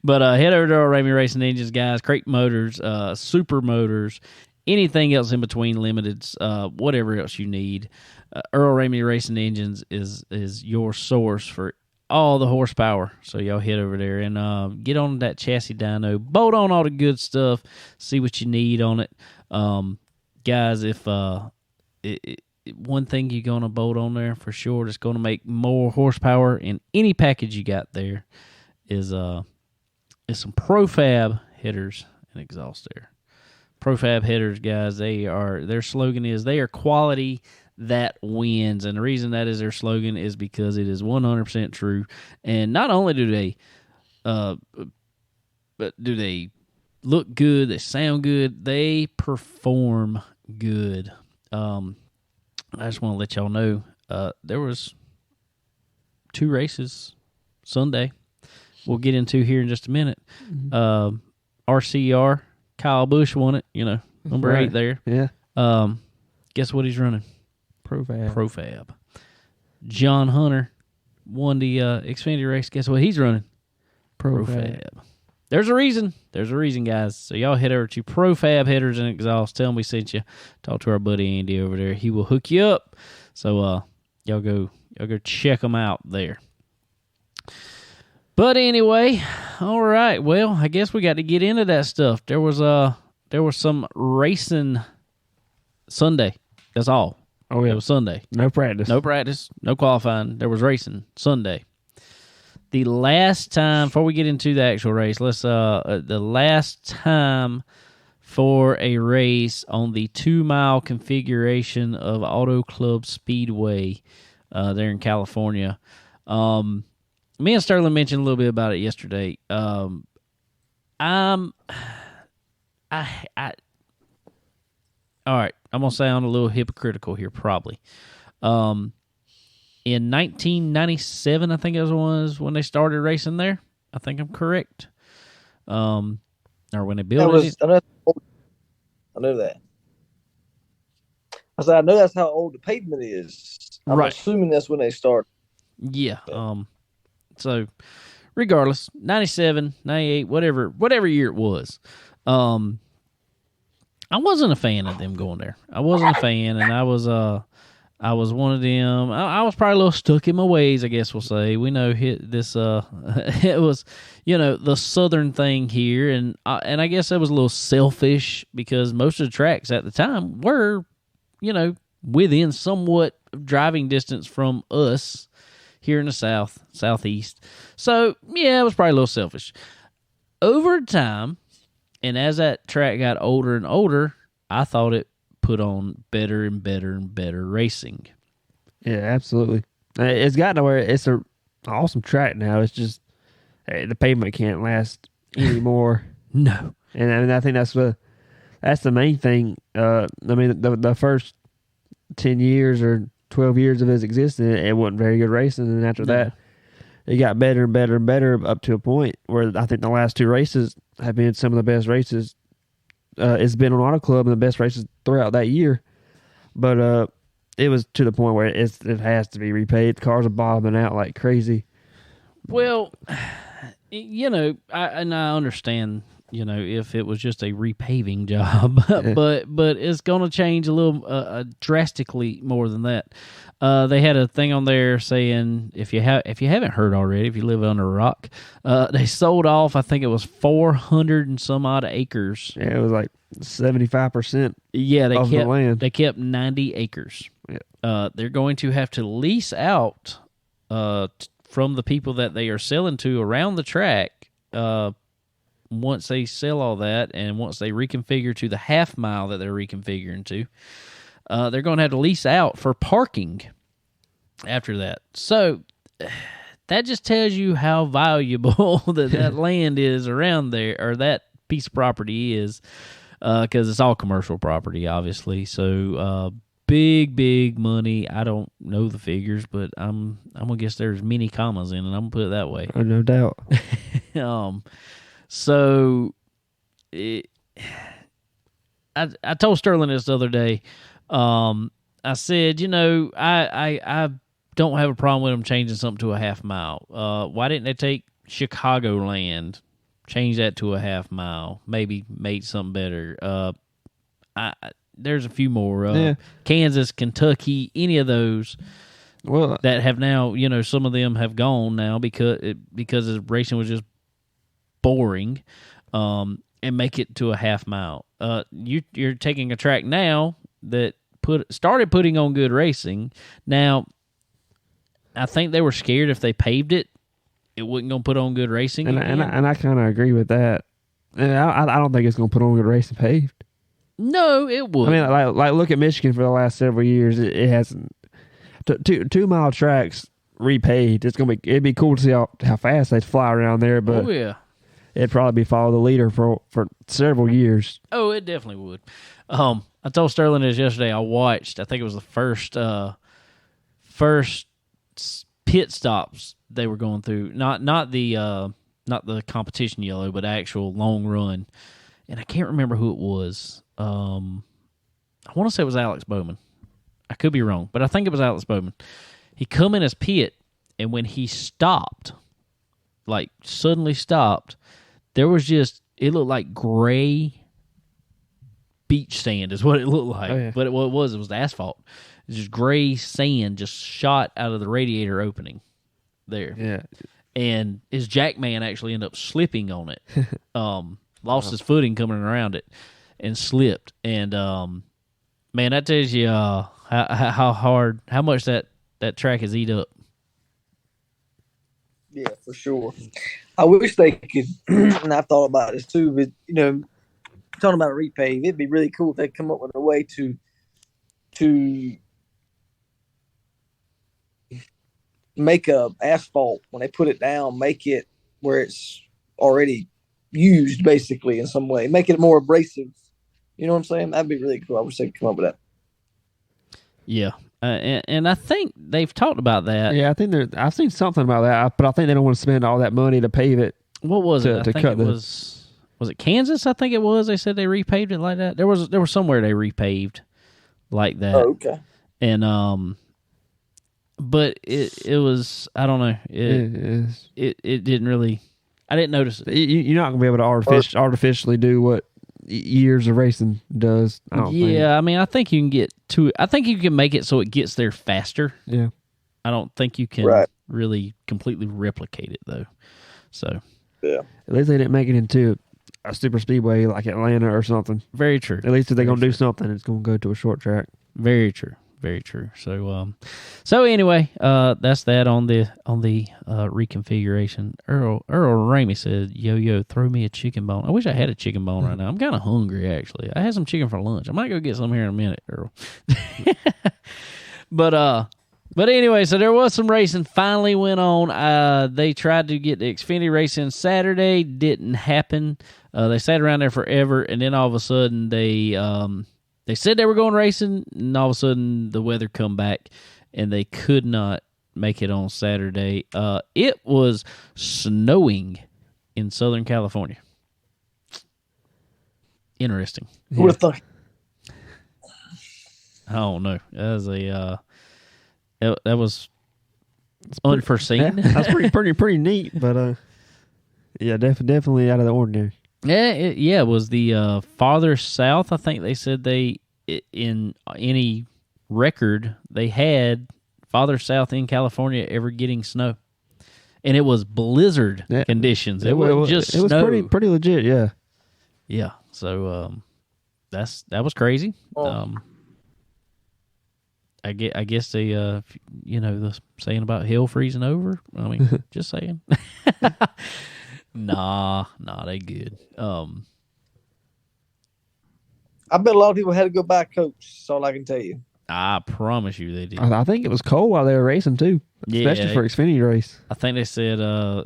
But head over to Earl Ramey Racing Engines, guys. Crate motors, super motors, anything else in between limiteds, whatever else you need. Earl Ramey Racing Engines is your source for all the horsepower. So y'all head over there and get on that chassis dyno, bolt on all the good stuff, see what you need on it. Guys, if one thing you're going to bolt on there for sure that's going to make more horsepower in any package you got there is some Profab headers and exhaust there. Profab headers, guys, their slogan is they are quality that wins, and the reason that is their slogan is because it is 100% true. And not only do they but do they look good, they sound good, they perform good. I just want to let y'all know there was 2 races Sunday we'll get into here in just a minute. RCR, Kyle Busch won it, number 8 there. Yeah. Guess what he's running? Profab. John Hunter won the Xfinity race. Guess what he's running? Profab. There's a reason, guys. So y'all head over to Profab Headers and Exhaust. Tell them we sent you. Talk to our buddy Andy over there. He will hook you up. So y'all go check them out there. But anyway, all right. Well, I guess we got to get into that stuff. There was some racing Sunday. That's all. Oh yeah, it was Sunday. No practice. No qualifying. There was racing Sunday. The last time before we get into the actual race, the last time for a race on the 2-mile configuration of Auto Club Speedway there in California. Me and Sterling mentioned a little bit about it yesterday. All right, I'm gonna sound a little hypocritical here, probably. In 1997, I think it was when they started racing there. I think I'm correct. Or when they built it. I know that. I said I know that's how old the pavement is. I'm assuming that's when they started. Yeah. So, regardless, 97, 98, whatever year it was, I wasn't a fan of them going there. I wasn't a fan, and I was one of them. I was probably a little stuck in my ways, I guess we'll say. We know this. It was, the southern thing here, and I guess I was a little selfish because most of the tracks at the time were, within somewhat driving distance from us here in the southeast. So yeah, it was probably a little selfish. Over time, and as that track got older and older, I thought it put on better and better and better racing. Yeah, absolutely. It's gotten to where it's an awesome track now. It's just the pavement can't last anymore. No, and I think that's the main thing. The first 10 years or 12 years of its existence, it wasn't very good racing, and after that, it got better and better and better up to a point where I think the last 2 races have been some of the best races. It's been on Auto Club and the best races throughout that year, but it was to the point where it has to be repaved. Cars are bottoming out like crazy. Well, I understand. If it was just a repaving job, but it's going to change a little drastically more than that. They had a thing on there saying if you haven't heard already, if you live under a rock, they sold off. I think it was 400 and some odd acres. Yeah, it was like 75%. Yeah, the land. They kept 90 acres. Yeah. They're going to have to lease out from the people that they are selling to around the track. Once they sell all that and once they reconfigure to the half mile that they're reconfiguring to, they're going to have to lease out for parking after that. So that just tells you how valuable that land is around there, or that piece of property is, because it's all commercial property, obviously. So big money. I don't know the figures, but I'm gonna guess there's many commas in it. I'm gonna put it that way. Oh, no doubt. So, I told Sterling this the other day. I said, I don't have a problem with them changing something to a half mile. Why didn't they take Chicagoland, change that to a half mile, maybe made something better? There's a few more. Kansas, Kentucky, any of those. Well, that have now, some of them have gone now because the racing was just boring, and make it to a half mile. You're taking a track now that started putting on good racing. Now, I think they were scared if they paved it, it wasn't going to put on good racing. And I kind of agree with that. And I don't think it's going to put on good racing paved. No, it would. I mean, like look at Michigan for the last several years. It hasn't. 2-mile tracks repaved. It'd be cool to see how fast they fly around there. But it'd probably be follow the leader for several years. Oh, it definitely would. I told Sterling this yesterday. I think it was the first pit stops they were going through. Not the competition yellow, but actual long run. And I can't remember who it was. I want to say it was Alex Bowman. I could be wrong, but I think it was Alex Bowman. He come in his pit, and when he stopped, like suddenly stopped, there was it looked like gray beach sand is what it looked like. Oh, yeah. But it was the asphalt. It was just gray sand just shot out of the radiator opening there. Yeah. and his jackman actually ended up slipping on it. Lost his footing coming around it and slipped. And man, that tells you how much that track has eat up. Yeah, for sure. I wish they could, and I've thought about this too, but, talking about a repave, it'd be really cool if they come up with a way to make a asphalt, when they put it down, make it where it's already used, basically, in some way. Make it more abrasive. You know what I'm saying? That'd be really cool. I wish they could come up with that. Yeah. And I think they've talked about that. Yeah, I think I've seen something about that, but I think they don't want to spend all that money to pave it. What was it? I think it was it Kansas? I think it was. They said they repaved it like that. There was somewhere they repaved like that. Oh, okay. And but it was, I don't know. It didn't really. I didn't notice it. You're not gonna be able to artificially do what years of racing does. I don't think. I mean, I think you can get to it. I think you can make it so it gets there faster. Yeah. I don't think you can really completely replicate it though. So. Yeah. At least they didn't make it into a super speedway like Atlanta or something. Very true. At least if they're gonna do something, it's gonna go to a short track. Very true. Very true. So anyway, that's that on the reconfiguration. Earl Ramey said, "Yo, throw me a chicken bone." I wish I had a chicken bone right now. I'm kind of hungry actually. I had some chicken for lunch. I might go get some here in a minute, Earl. But anyway, so there was some racing finally went on. They tried to get the Xfinity racing Saturday, didn't happen. They sat around there forever, and then all of a sudden they said they were going racing, and all of a sudden the weather come back, and they could not make it on Saturday. It was snowing in Southern California. Interesting. Who would have thought? I don't know. That was unforeseen. Yeah, that's pretty neat, but yeah, definitely out of the ordinary. Yeah, it was the farther south. I think they said in any record they had farther south in California ever getting snow, and it was blizzard conditions. It wasn't just snow. It was pretty legit. Yeah, yeah. So that was crazy. I guess they the saying about hell freezing over. I mean, just saying. Nah, they good. I bet a lot of people had to go buy coats. That's all I can tell you. I promise you they did. I think it was cold while they were racing too, especially for Xfinity race. I think they said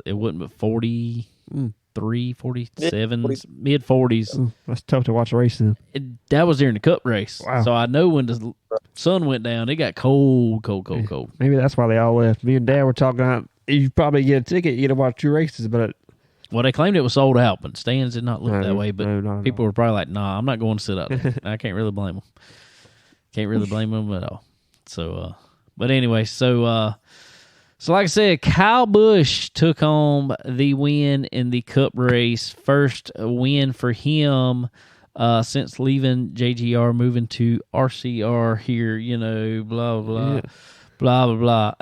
it wasn't but 43, 47, mid 40s. That's tough to watch a race in. That was during the Cup race. Wow. So I know when the sun went down, it got cold. Maybe that's why they all left. Me and Dad were talking about you probably get a ticket, you get to watch 2 races, but well, they claimed it was sold out, but stands did not look that way. But no, people were probably like, "Nah, I'm not going to sit out there." I can't really blame them. Can't really blame them at all. So, but anyway, so like I said, Kyle Busch took home the win in the Cup race. First win for him since leaving JGR, moving to RCR here. Blah blah blah blah blah.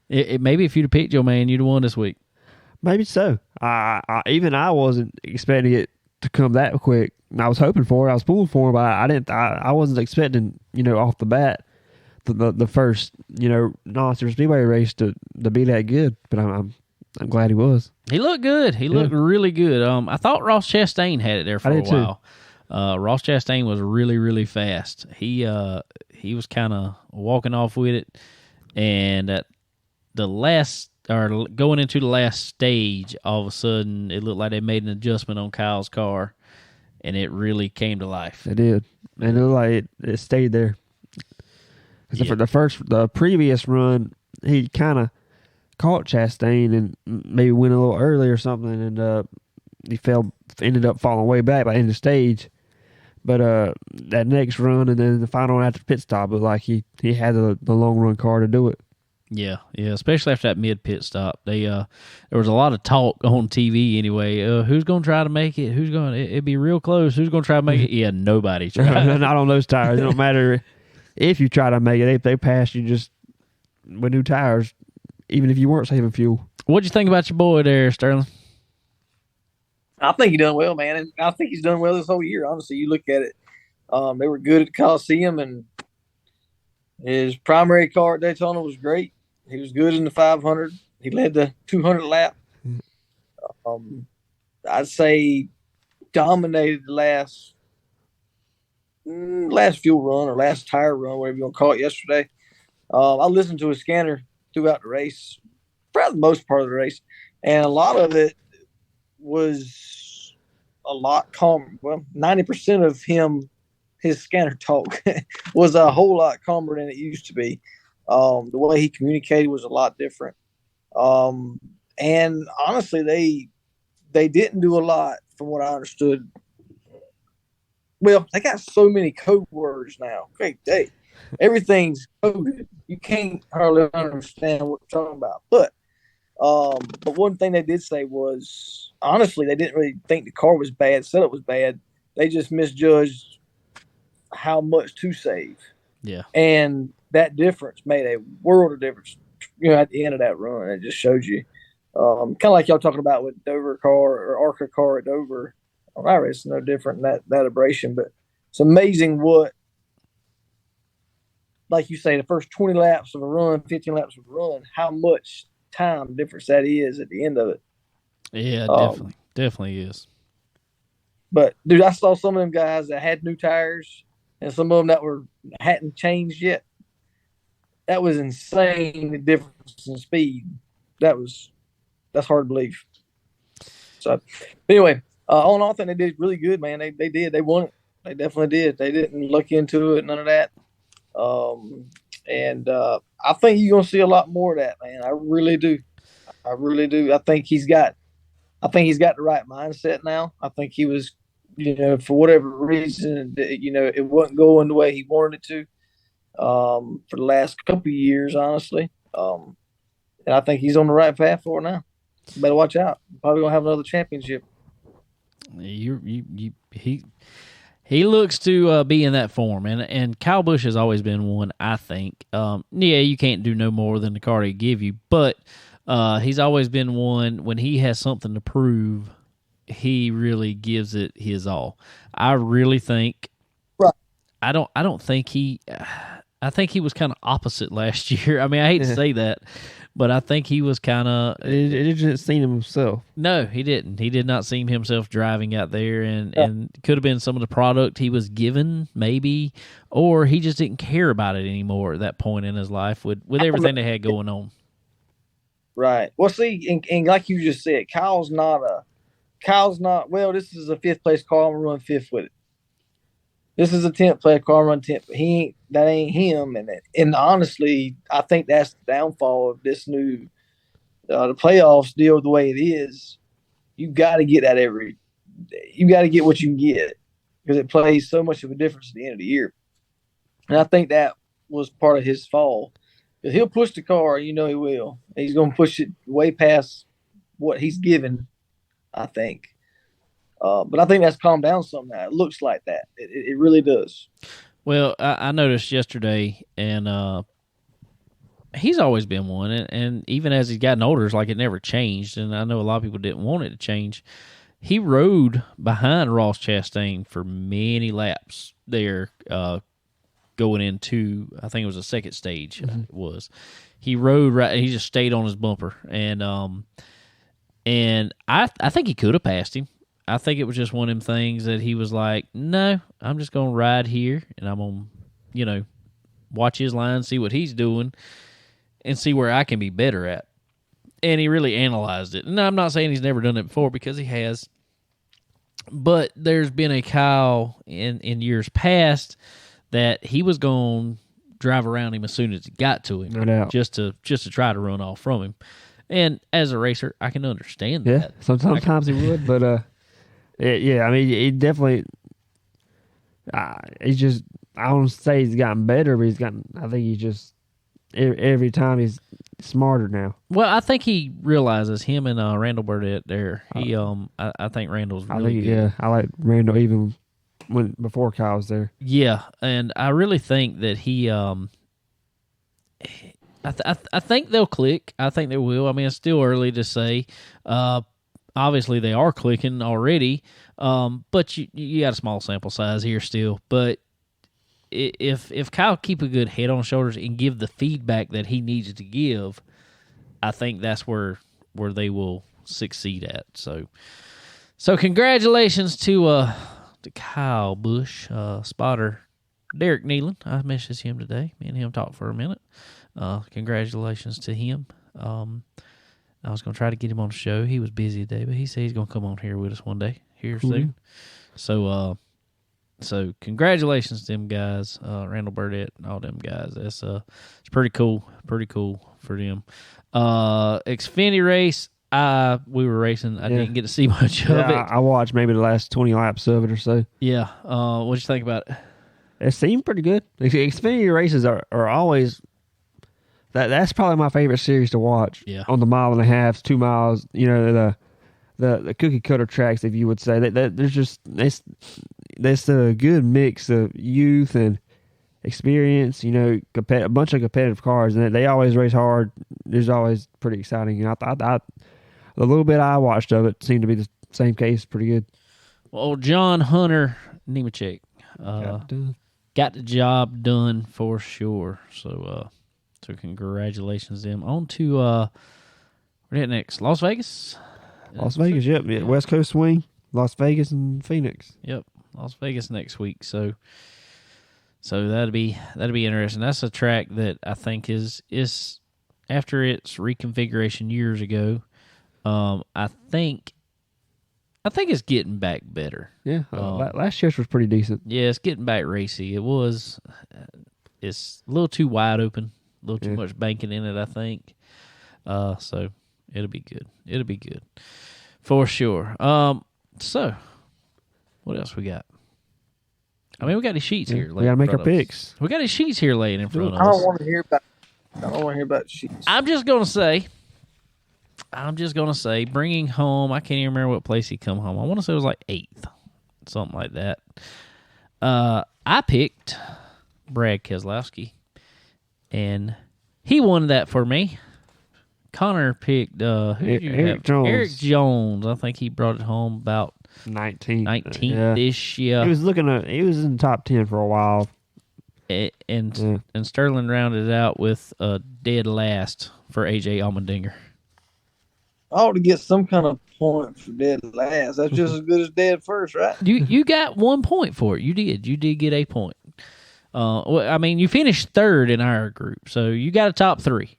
Maybe if you'd have picked your man, you'd have won this week. Maybe so. I wasn't expecting it to come that quick. I was hoping for it. I was pulling for it, but I wasn't expecting off the bat the first non-super speedway race to be that good. But I'm glad he was. He looked good. He looked really good. I thought Ross Chastain had it there for a while. Ross Chastain was really, really fast. He was kind of walking off with it, and at the last. Or going into the last stage, all of a sudden, it looked like they made an adjustment on Kyle's car, and it really came to life. It did. And it looked like it stayed there. The previous run, he kind of caught Chastain and maybe went a little early or something, and he ended up falling way back by the end of the stage. But that next run and then the final one after the pit stop, it looked like he had the long run car to do it. Yeah, especially after that mid pit stop. There was a lot of talk on TV anyway. Who's going to try to make it? It'd be real close. Who's going to try to make it? Yeah, nobody tried. Not on those tires. It don't matter if you try to make it. They pass you just with new tires even if you weren't saving fuel. What'd you think about your boy there, Sterling? I think he done well, man, and I think he's done well this whole year. Honestly, you look at it, they were good at the Coliseum, and his primary car at Daytona was great. He was good in the 500. He led the 200 lap. I'd say dominated the last fuel run or last tire run, whatever you want to call it, yesterday. I listened to his scanner throughout the race, for the most part of the race, and a lot of it was a lot calmer. Well, 90% of his scanner talk was a whole lot calmer than it used to be. The way he communicated was a lot different. And honestly, they didn't do a lot from what I understood. Well, they got so many code words now. Great day. Everything's coded. You can't hardly understand what they're talking about. But one thing they did say was, honestly, they didn't really think the car was bad, setup was bad. They just misjudged how much to save. Yeah. And that difference made a world of difference, at the end of that run. It just showed you, kind of like y'all talking about with Dover car or ARCA car at Dover. It's no different than that abrasion, but it's amazing what, like you say, the first 20 laps of a run, 15 laps of a run, how much time difference that is at the end of it. Yeah, definitely is. But dude, I saw some of them guys that had new tires and some of them that hadn't changed yet. That was insane, the difference in speed. That's hard to believe. So anyway, all in all, I think they did really good, man. They did. They won it. They definitely did. They didn't look into it, none of that. And I think you're gonna see a lot more of that, man. I really do. I think he's got the right mindset now. I think he was, for whatever reason, it wasn't going the way he wanted it to for the last couple of years, honestly. And I think he's on the right path for it now. Better watch out. Probably gonna have another championship. He looks to be in that form, and Kyle Busch has always been one, I think. You can't do no more than the car they give you, but he's always been one, when he has something to prove, he really gives it his all. I really think, right. I think he was kind of opposite last year. I mean, I hate to say that, but I think he was kind of... He didn't see himself. No, he didn't. He did not see himself driving out there, and could have been some of the product he was given, maybe, or he just didn't care about it anymore at that point in his life with everything they had going on. Right. Well, see, and like you just said, Kyle's not, well, this is a 5th place car, I'm going to run 5th with it. This is a 10th place car, run 10th. That ain't him. And honestly, I think that's the downfall of this new the playoffs deal the way it is. You got to get that you got to get what you can get, because it plays so much of a difference at the end of the year. And I think that was part of his fall. Because he'll push the car, he will. He's going to push it way past what he's given, I think. But I think that's calmed down some now. It looks like that. It really does. Well, I noticed yesterday, and he's always been one, and even as he's gotten older, it's like it never changed, and I know a lot of people didn't want it to change. He rode behind Ross Chastain for many laps there, going into, I think it was the second stage. Mm-hmm. It was. He rode right. He just stayed on his bumper, and I think he could have passed him. I think it was just one of them things that he was like, no, I'm just going to ride here, and I'm going to, watch his line, see what he's doing, and see where I can be better at. And he really analyzed it. And I'm not saying he's never done it before, because he has. But there's been a Kyle in years past that he was going to drive around him as soon as he got to him, no doubt, just to try to run off from him. And as a racer, I can understand that. Yeah, sometimes he would, but yeah, I mean, he definitely. He's just. I don't say he's gotten better, but I think he's just. Every time he's smarter now. Well, I think he realizes him and Randall Burdett there. I think Randall's really good. Yeah, I like Randall even before Kyle was there. Yeah, and I really think that he. I think they'll click. I think they will. I mean, it's still early to say. Obviously, they are clicking already, but you got a small sample size here still. But if Kyle keep a good head on shoulders and give the feedback that he needs to give, I think that's where they will succeed at. So congratulations to Kyle Busch, spotter Derek Nealon. I messaged him today. Me and him talked for a minute. Congratulations to him. I was going to try to get him on the show. He was busy today, but he said he's going to come on here with us one day here soon. So congratulations to them guys, Randall Burdett and all them guys. It's pretty cool for them. Xfinity race, we were racing. I didn't get to see much of it. I watched maybe the last 20 laps of it or so. Yeah. What'd you think about it? It seemed pretty good. The Xfinity races are always that's probably my favorite series to watch. Yeah. On the 1.5 miles, 2 miles, the cookie cutter tracks, if you would say that there's just that's a good mix of youth and experience. A bunch of competitive cars, and they always race hard. There's always pretty exciting. And I thought the little bit I watched of it seemed to be the same case. Pretty good. Well, John Hunter Nemechek got the job done for sure. So congratulations to them. On to where next? Las Vegas. Las Vegas, yep. West Coast swing. Las Vegas and Phoenix. Yep, Las Vegas next week. So that'd be interesting. That's a track that I think is after its reconfiguration years ago. I think it's getting back better. Yeah, last year's was pretty decent. Yeah, it's getting back racy. It was. It's a little too wide open. A little too much banking in it, I think. So it'll be good. It'll be good for sure. So what else we got? I mean, we got these sheets here. We got to make our picks. We got these sheets here laying in front of us. I don't want to hear about sheets. I'm just gonna say, bringing home. I can't even remember what place he come home. I want to say it was like 8th, something like that. I picked Brad Keselowski, and he won that for me. Connor picked Eric Jones. Eric Jones. I think he brought it home about 19th-ish. Yeah. He was in the top 10 for a while. And Sterling rounded it out with a dead last for AJ Allmendinger. I ought to get some kind of point for dead last. That's just as good as dead first, right? You got 1 point for it. You did get a point. Well, I mean, you finished 3rd in our group, so you got a top 3.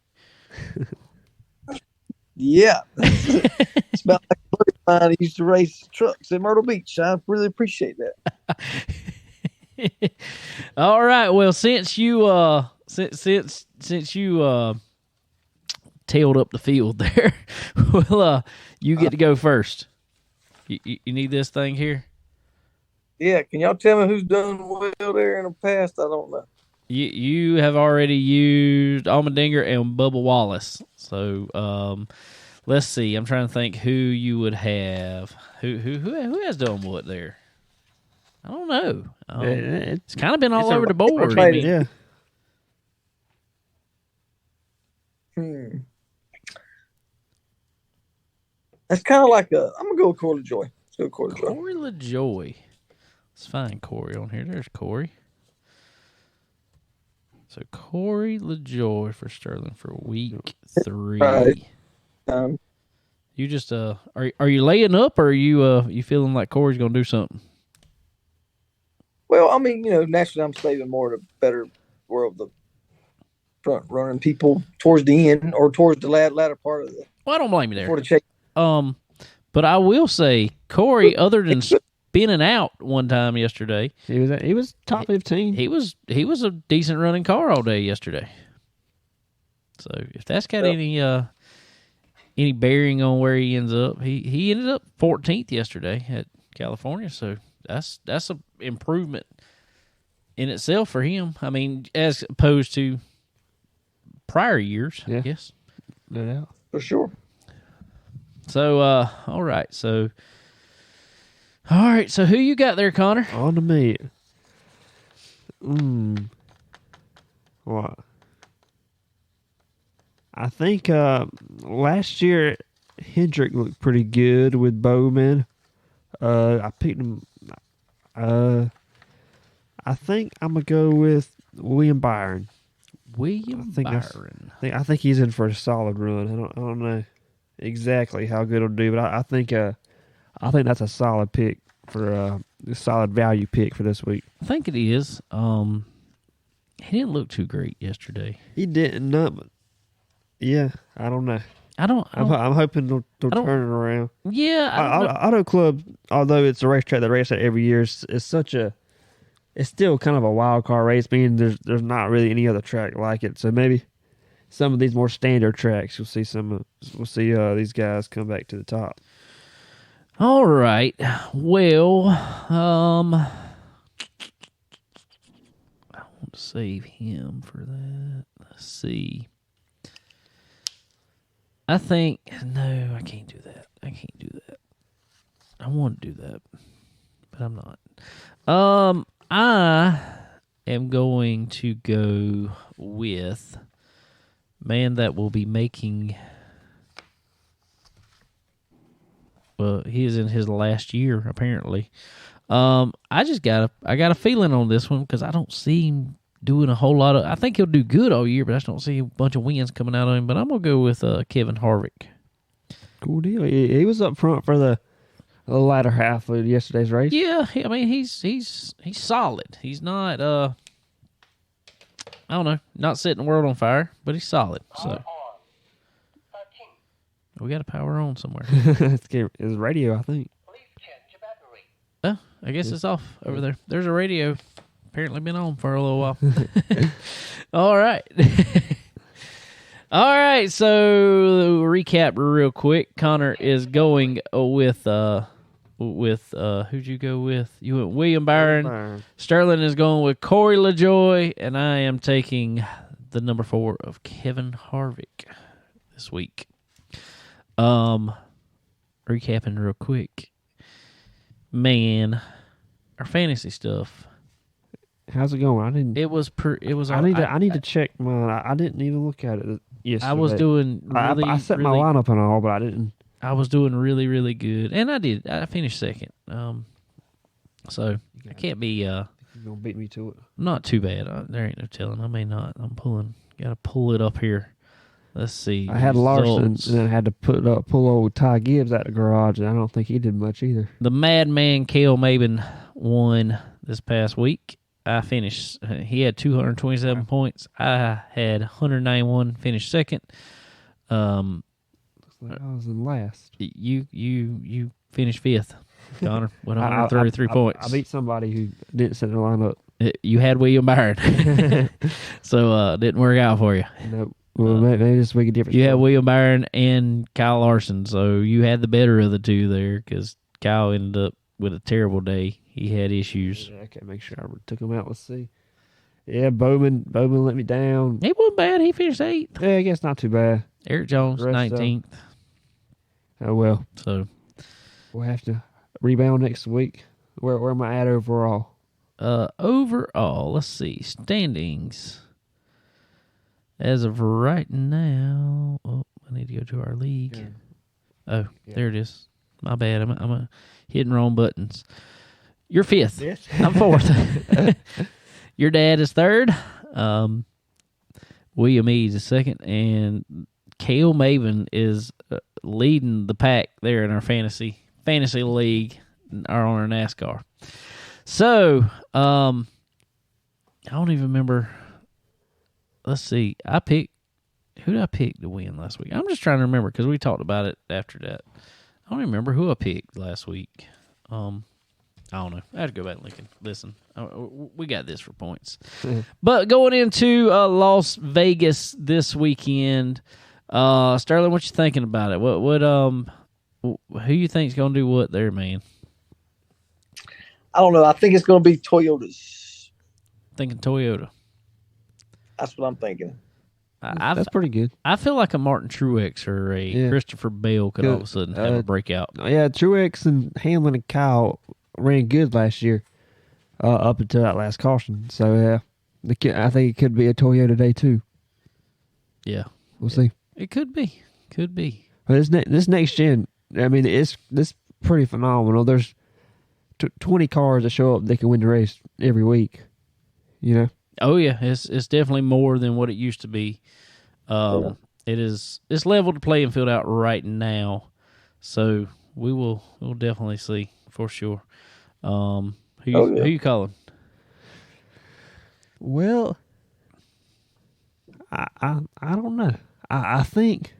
Yeah. It's about like a buddy of mine who used to race trucks in Myrtle Beach. I really appreciate that. All right. Well, since you tailed up the field there, well, you get to go first. You need this thing here? Yeah. Can y'all tell me who's done well there in the past? I don't know. You have already used Allmendinger and Bubba Wallace. So let's see. I'm trying to think who you would have. Who has done what there? I don't know. It's kind of been all over the board. I mean, yeah. That's kind of like I'm gonna go with Corey LaJoy. Let's go with Corey LaJoy. Corey LaJoy. Let's find Corey on here. There's Corey. So Corey LaJoy for Sterling for week 3. Right. You just are you laying up, or are you feeling like Corey's gonna do something? Well, I mean, naturally, I'm saving more to better world the front running people towards the end or towards the latter part of the. Well, I don't blame you there. For the check. But I will say, Corey, other than spinning out one time yesterday, he was top 15. He was a decent running car all day yesterday. So if that's got any bearing on where he ends up, he ended up 14th yesterday at California. So that's a improvement in itself for him. I mean, as opposed to prior years, I guess. No doubt. For sure. So, all right. So who you got there, Connor? On to me. What? I think last year Hendrick looked pretty good with Bowman. I picked him. I think I'm gonna go with William Byron. Byron. I think he's in for a solid run. I don't know exactly how good he'll do, but I think that's a solid pick for a solid value pick for this week. I think it is. He didn't look too great yesterday. He didn't, but yeah, I don't know. I'm hoping they'll turn it around. Yeah, Auto Club, although it's a racetrack that races every year, it's still kind of a wild card race. Meaning there's not really any other track like it. So maybe some of these more standard tracks, we'll see these guys come back to the top. All right. Well, I want to save him for that. Let's see. I think no, I can't do that. I want to do that, but I'm not. I am going to go with man that will be making. Well, he is in his last year apparently. I got a feeling on this one because I don't see him doing a whole lot of. I think he'll do good all year, but I just don't see a bunch of wins coming out of him. But I'm gonna go with Kevin Harvick. Cool deal. He was up front for the latter half of yesterday's race. Yeah, I mean he's solid. He's not I don't know, not setting the world on fire, but he's solid. So we got a power on somewhere. It's radio, I think. Oh, I guess it's off over there. There's a radio. Apparently been on for a little while. All right. All right, so recap real quick. Connor is going with who'd you go with? You went William Byron. Sterling is going with Corey LaJoie, and I am taking the number 4 of Kevin Harvick this week. Recapping real quick. Man, our fantasy stuff. How's it going? I didn't. It was. I need to check mine. I didn't even look at it yesterday. I was doing. Really, I set my lineup and all, but I didn't. I was doing really, really good, and I did. I finished second. So I can't be. You're gonna beat me to it. Not too bad. There ain't no telling. I may not. I'm pulling. Got to pull it up here. Let's see. I had Larson, and then I had to pull old Ty Gibbs out the garage, and I don't think he did much either. The madman Cale Maben won this past week. I finished. He had 227 points. I had 191. Finished second. Looks like I was in last. You finished fifth, Connor, with 133 points. I beat somebody who didn't set their lineup. You had William Byron, so it didn't work out for you. Nope. Well, maybe this make a difference. You had William Byron and Kyle Larson, so you had the better of the two there because Kyle ended up with a terrible day. He had issues. Yeah, I can't make sure I took him out. Let's see. Yeah, Bowman let me down. He wasn't bad. He finished 8th. Yeah, I guess not too bad. Eric Jones, 19th. Oh, well. So we'll have to rebound next week. Where am I at overall? Overall, let's see. Standings. As of right now, I need to go to our league. Yeah. Oh, yeah. There it is. My bad. I'm hitting wrong buttons. You're 5th. Yes. I'm 4th. Your dad is 3rd. William Eads is 2nd, and Cale Maven is leading the pack there in our fantasy league, or on our NASCAR. So, I don't even remember. Let's see. Who did I pick to win last week? I'm just trying to remember because we talked about it after that. I don't even remember who I picked last week. I don't know. I have to go back and listen. We got this for points. But going into Las Vegas this weekend, Sterling, what you thinking about it? Who you think's gonna do what there, man? I don't know. I think it's gonna be Toyotas. Thinking Toyota. That's what I'm thinking. That's pretty good. I feel like a Martin Truex or a Christopher Bale could all of a sudden have a breakout. Yeah, Truex and Hamlin and Kyle ran good last year up until that last caution. So, I think it could be a Toyota day, too. Yeah. We'll see. It could be. Could be. But this next gen, I mean, it's pretty phenomenal. There's 20 cars that show up, they can win the race every week. You know? Oh yeah, it's definitely more than what it used to be. It's leveled the playing field out right now, so we'll definitely see for sure. Who you calling? Well, I don't know. I think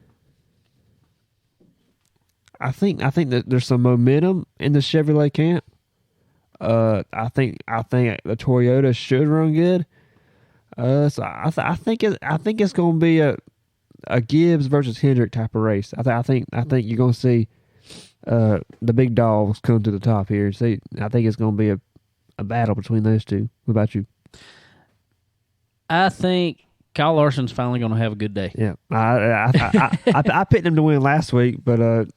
that there's some momentum in the Chevrolet camp. I think the Toyota should run good. So I think it's going to be a Gibbs versus Hendrick type of race. I think you're going to see the big dogs come to the top here. See, I think it's going to be a battle between those two. What about you? I think Kyle Larson's finally going to have a good day. Yeah, I picked him to win last week, but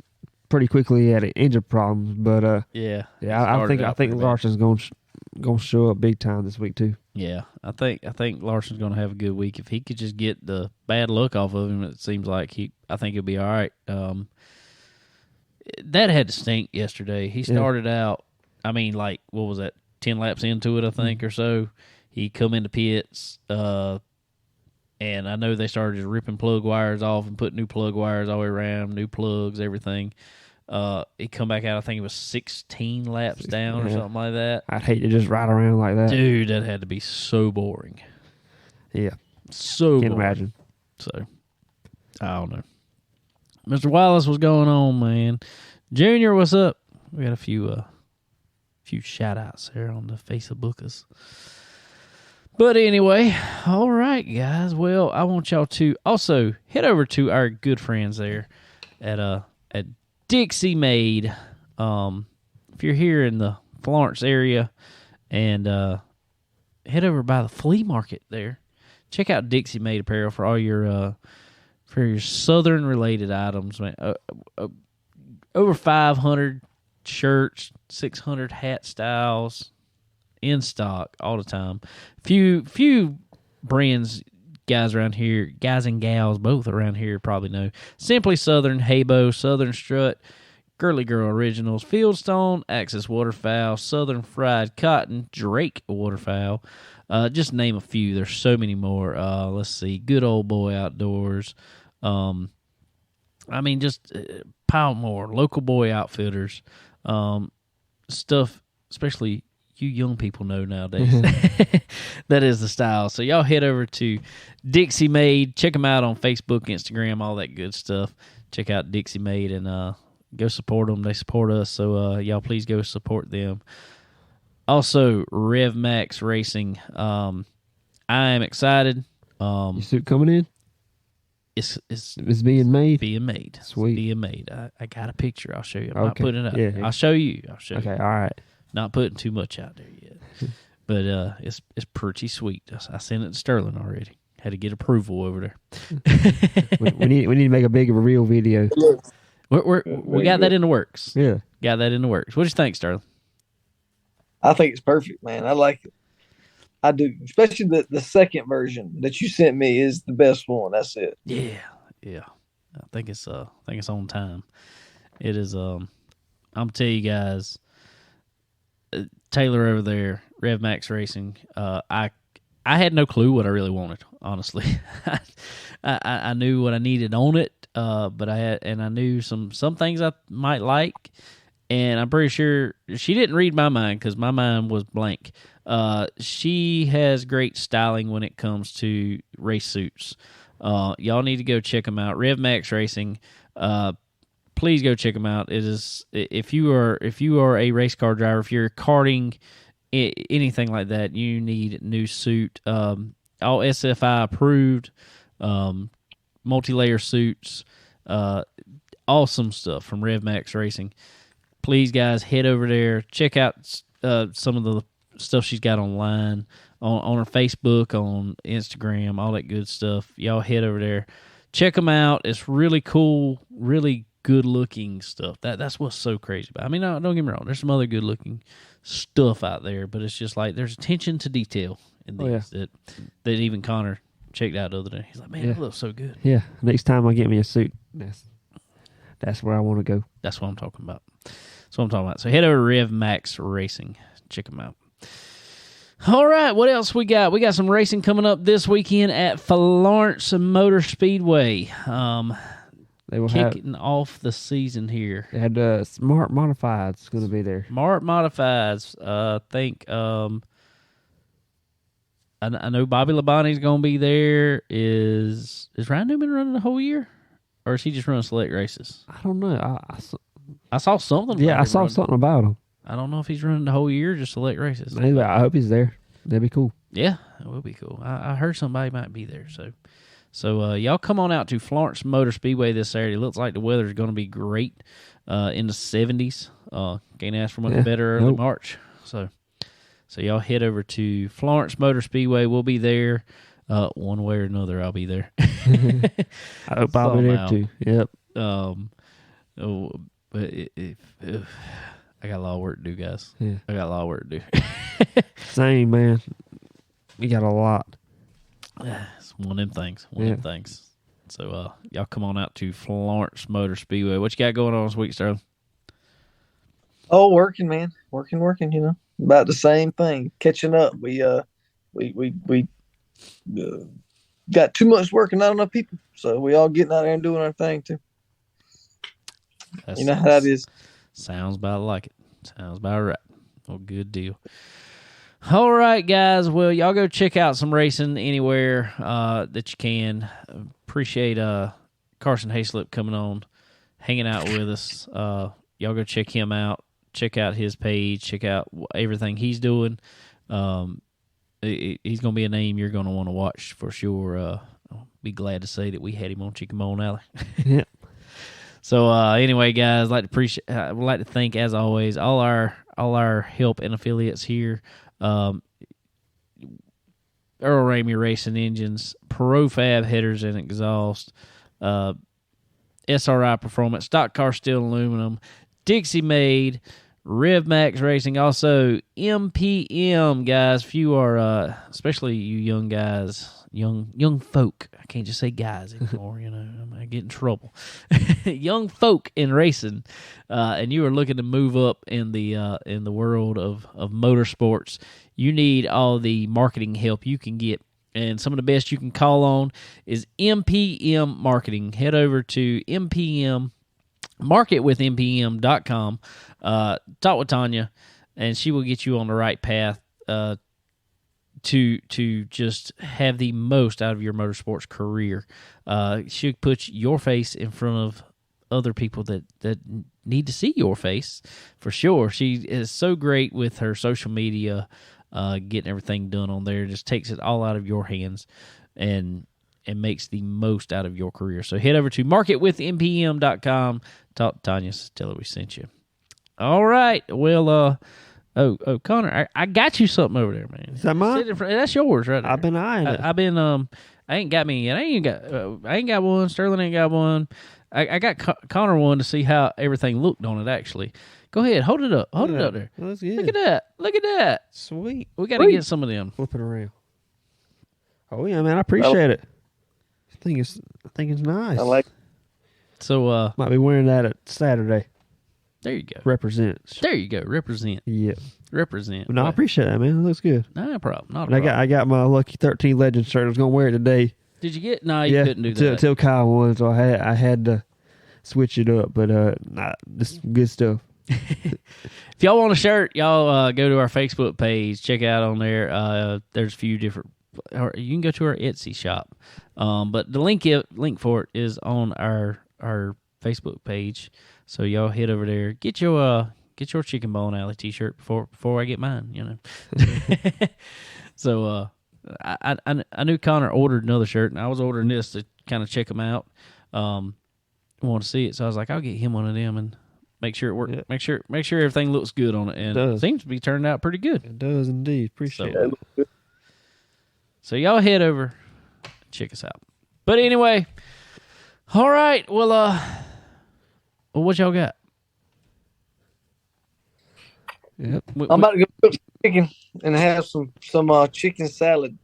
pretty quickly he had injury problems. But I think Larson's going to show up big time this week too. Yeah, I think Larson's going to have a good week if he could just get the bad luck off of him. It seems like I think he'll be all right. That had to stink yesterday. He started out, I mean, like, what was that, 10 laps into it, I think, or so. He come into pits, and I know they started just ripping plug wires off and putting new plug wires all the way around, new plugs, everything. He come back out, I think it was 16 laps down or something like that. I'd hate to just ride around like that. Dude, that had to be so boring. Yeah. So Can't boring. imagine. So, I don't know. Mr. Wallace, what's going on, man? Junior, what's up? We got a few shout-outs there on the Facebookers. But anyway, all right, guys. Well, I want y'all to also head over to our good friends there at Dixie Made. If you're here in the Florence area, and head over by the flea market there, check out Dixie Made Apparel for all your Southern related items, man. Over 500 shirts, 600 hat styles. In stock all the time. Few brands, guys around here, guys and gals, both around here probably know. Simply Southern, Habo, Southern Strut, Girly Girl Originals, Fieldstone, Axis Waterfowl, Southern Fried Cotton, Drake Waterfowl. Just name a few. There's so many more. Let's see. Good Old Boy Outdoors. I mean, just pile more. Local Boy Outfitters. Stuff, especially you young people know nowadays. That is the style. So y'all head over to Dixie Made. Check them out on Facebook, Instagram, all that good stuff. Check out Dixie Made and go support them. They support us, so y'all please go support them. Also, Rev Max Racing. I am excited. Your suit coming in? It's being made? Being made. Sweet. It's being made. I got a picture. I'll show you. I'm not Okay. putting it up. Yeah. I'll show you. Okay, all right. Not putting too much out there yet. But it's pretty sweet. I sent it to Sterling already. Had to get approval over there. we need to make a big reveal video. We got that in the works. Yeah. Got that in the works. What do you think, Sterling? I think it's perfect, man. I like it. I do. Especially the second version that you sent me is the best one. That's it. Yeah. I think it's on time. It is. I'm tell you guys, Taylor over there, Rev Max Racing. I had no clue what I really wanted, honestly. I knew what I needed on it, but I knew some things I might like, and I'm pretty sure she didn't read my mind because my mind was blank. She has great styling when it comes to race suits. Y'all need to go check them out. Rev Max Racing. Please go check them out. It is if you are a race car driver, if you're karting, anything like that, you need a new suit. All SFI approved, multi-layer suits, awesome stuff from Rev Max Racing. Please, guys, head over there. Check out some of the stuff she's got online on her Facebook, on Instagram, all that good stuff. Y'all head over there. Check them out. It's really cool, really good-looking stuff. That's what's so crazy about it. I mean, don't get me wrong. There's some other good-looking stuff out there, but it's just like there's attention to detail in these that even Connor checked out the other day. He's like, man, that looks so good. Yeah. Next time I get me a suit, that's where I want to go. That's what I'm talking about. That's what I'm talking about. So head over to Rev Max Racing. Check them out. All right, what else we got? We got some racing coming up this weekend at Florence Motor Speedway. They will kicking off the season here. They had Smart Modifieds going to be there. Smart Modifieds. I think I know Bobby Labonte's going to be there. Is Ryan Newman running the whole year, or is he just running select races? I don't know. I saw something. Yeah, I saw something about him. I don't know if he's running the whole year or just select races. Anyway, I hope he's there. That'd be cool. Yeah, it would be cool. I heard somebody might be there. So y'all come on out to Florence Motor Speedway this Saturday. It looks like the weather is going to be great in the 70s. Can't ask for much better early March. So y'all head over to Florence Motor Speedway. We'll be there one way or another. I'll be there. I hope I'll be there too. Yep. But I got a lot of work to do, guys. Yeah. I got a lot of work to do. Same, man. We got a lot. It's one of them things. One of them things. So y'all come on out to Florence Motor Speedway. What you got going on this week, Sterling? Oh, working, man. Working, you know. About the same thing. Catching up. We got too much work and not enough people. So we all getting out there and doing our thing too. You know how that is. Sounds about like it. Sounds about right. Well, good deal. All right, guys. Well, y'all go check out some racing anywhere that you can. Appreciate Carson Haislip coming on, hanging out with us. Y'all go check him out. Check out his page. Check out everything he's doing. He's going to be a name you're going to want to watch for sure. I'll be glad to say that we had him on Chicken Bone Alley. Yeah. So anyway, guys, I'd like to thank, as always, all our help and affiliates here. Earl Ramey Racing Engines, Profab Headers and Exhaust, SRI Performance, Stock Car Steel Aluminum, Dixie Made, Rev Max Racing, also MPM, guys. If you are, especially you young guys, young folk, I can't just say guys anymore, you know, I might get in trouble. Young folk in racing, and you are looking to move up in the world of motorsports, you need all the marketing help you can get. And some of the best you can call on is MPM Marketing. Head over to MPM, marketwithmpm.com. Talk with Tanya, and she will get you on the right path to just have the most out of your motorsports career. She'll put your face in front of other people that need to see your face, for sure. She is so great with her social media, getting everything done on there. Just takes it all out of your hands and makes the most out of your career. So head over to marketwithmpm.com. Talk to Tanya, tell her we sent you. All right. Well, Connor, I got you something over there, man. Is that mine? That's yours, right there. I've been eyeing it. I've been I ain't got me yet. I ain't got one. Sterling ain't got one. I got Connor one to see how everything looked on it. Actually, go ahead, hold it up. Hold it up there. That's good. Look at that. Sweet. We got to get some of them. Flip it around. Oh yeah, man. I appreciate it. I think it's nice. I like. So might be wearing that at Saturday. There you go. Represents. There you go. Represent. Yeah. Represent. No, I appreciate that, man. It looks good. No problem. Not a problem. I got my Lucky 13 Legends shirt. I was gonna wear it today. Did you get? No, you couldn't do that. Until Kyle won, so I had to switch it up. But this is good stuff. If y'all want a shirt, y'all go to our Facebook page. Check out on there. There's a few different. Or you can go to our Etsy shop. But the link for it is on our Facebook page. So y'all head over there. Get your Chicken Bone Alley t-shirt before I get mine. You know. So I knew Connor ordered another shirt, and I was ordering this to kind of check him out. Want to see it, so I was like, I'll get him one of them and make sure it works. Yeah. Make sure everything looks good on it, and it seems to be turning out pretty good. It does indeed. Appreciate it. So y'all head over, check us out. But anyway, all right. Well, what y'all got? Yep. I'm about to go cook some chicken and have some chicken salad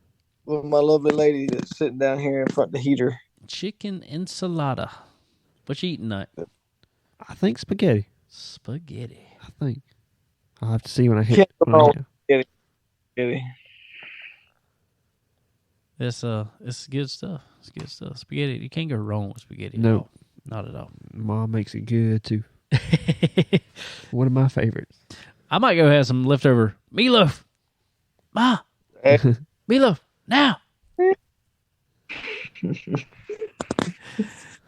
with my lovely lady that's sitting down here in front of the heater. Chicken enchilada. What you eating tonight? I think spaghetti. Spaghetti. I think. I'll have to see when I hit. Spaghetti. It's good stuff. It's good stuff. Spaghetti. You can't go wrong with spaghetti. No, not at all. Mom makes it good too. One of my favorites. I might go have some leftover meatloaf. Ma, meatloaf now.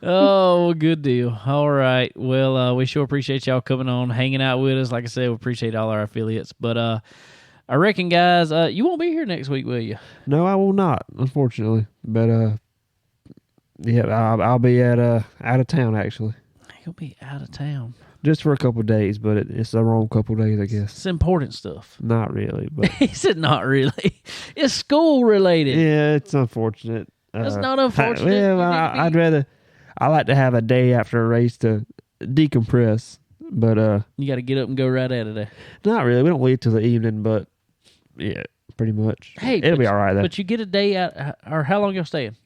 Oh, good deal. All right. Well, we sure appreciate y'all coming on, hanging out with us. Like I said, we appreciate all our affiliates. But I reckon, guys, you won't be here next week, will you? No, I will not, unfortunately. But yeah, I'll be at out of town actually. You'll be out of town just for a couple of days, but it's the wrong couple of days, I guess. It's important stuff. Not really, but he said not really. It's school related. Yeah, it's unfortunate. That's not unfortunate. I like to have a day after a race to decompress, but you got to get up and go right at it. Not really. We don't wait till the evening, but yeah, pretty much. Hey, it'll be all right though. But you get a day out, or how long y'all staying?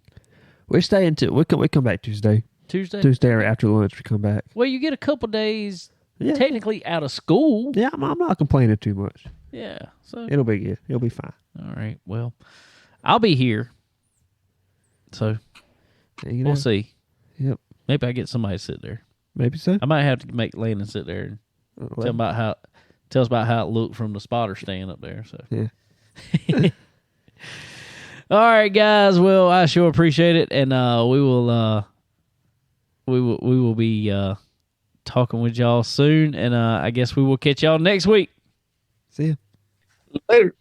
We're staying till we come back Tuesday. Tuesday or after lunch we come back. Well, you get a couple days technically out of school. Yeah, I'm not complaining too much. Yeah, so it'll be good. It'll be fine. All right. Well, I'll be here, so we'll see. Yep. Maybe I get somebody to sit there. Maybe so. I might have to make Landon sit there and tell us about how it looked from the spotter stand up there. So yeah. All right, guys. Well, I sure appreciate it, and we will be talking with y'all soon, and I guess we will catch y'all next week. See ya later.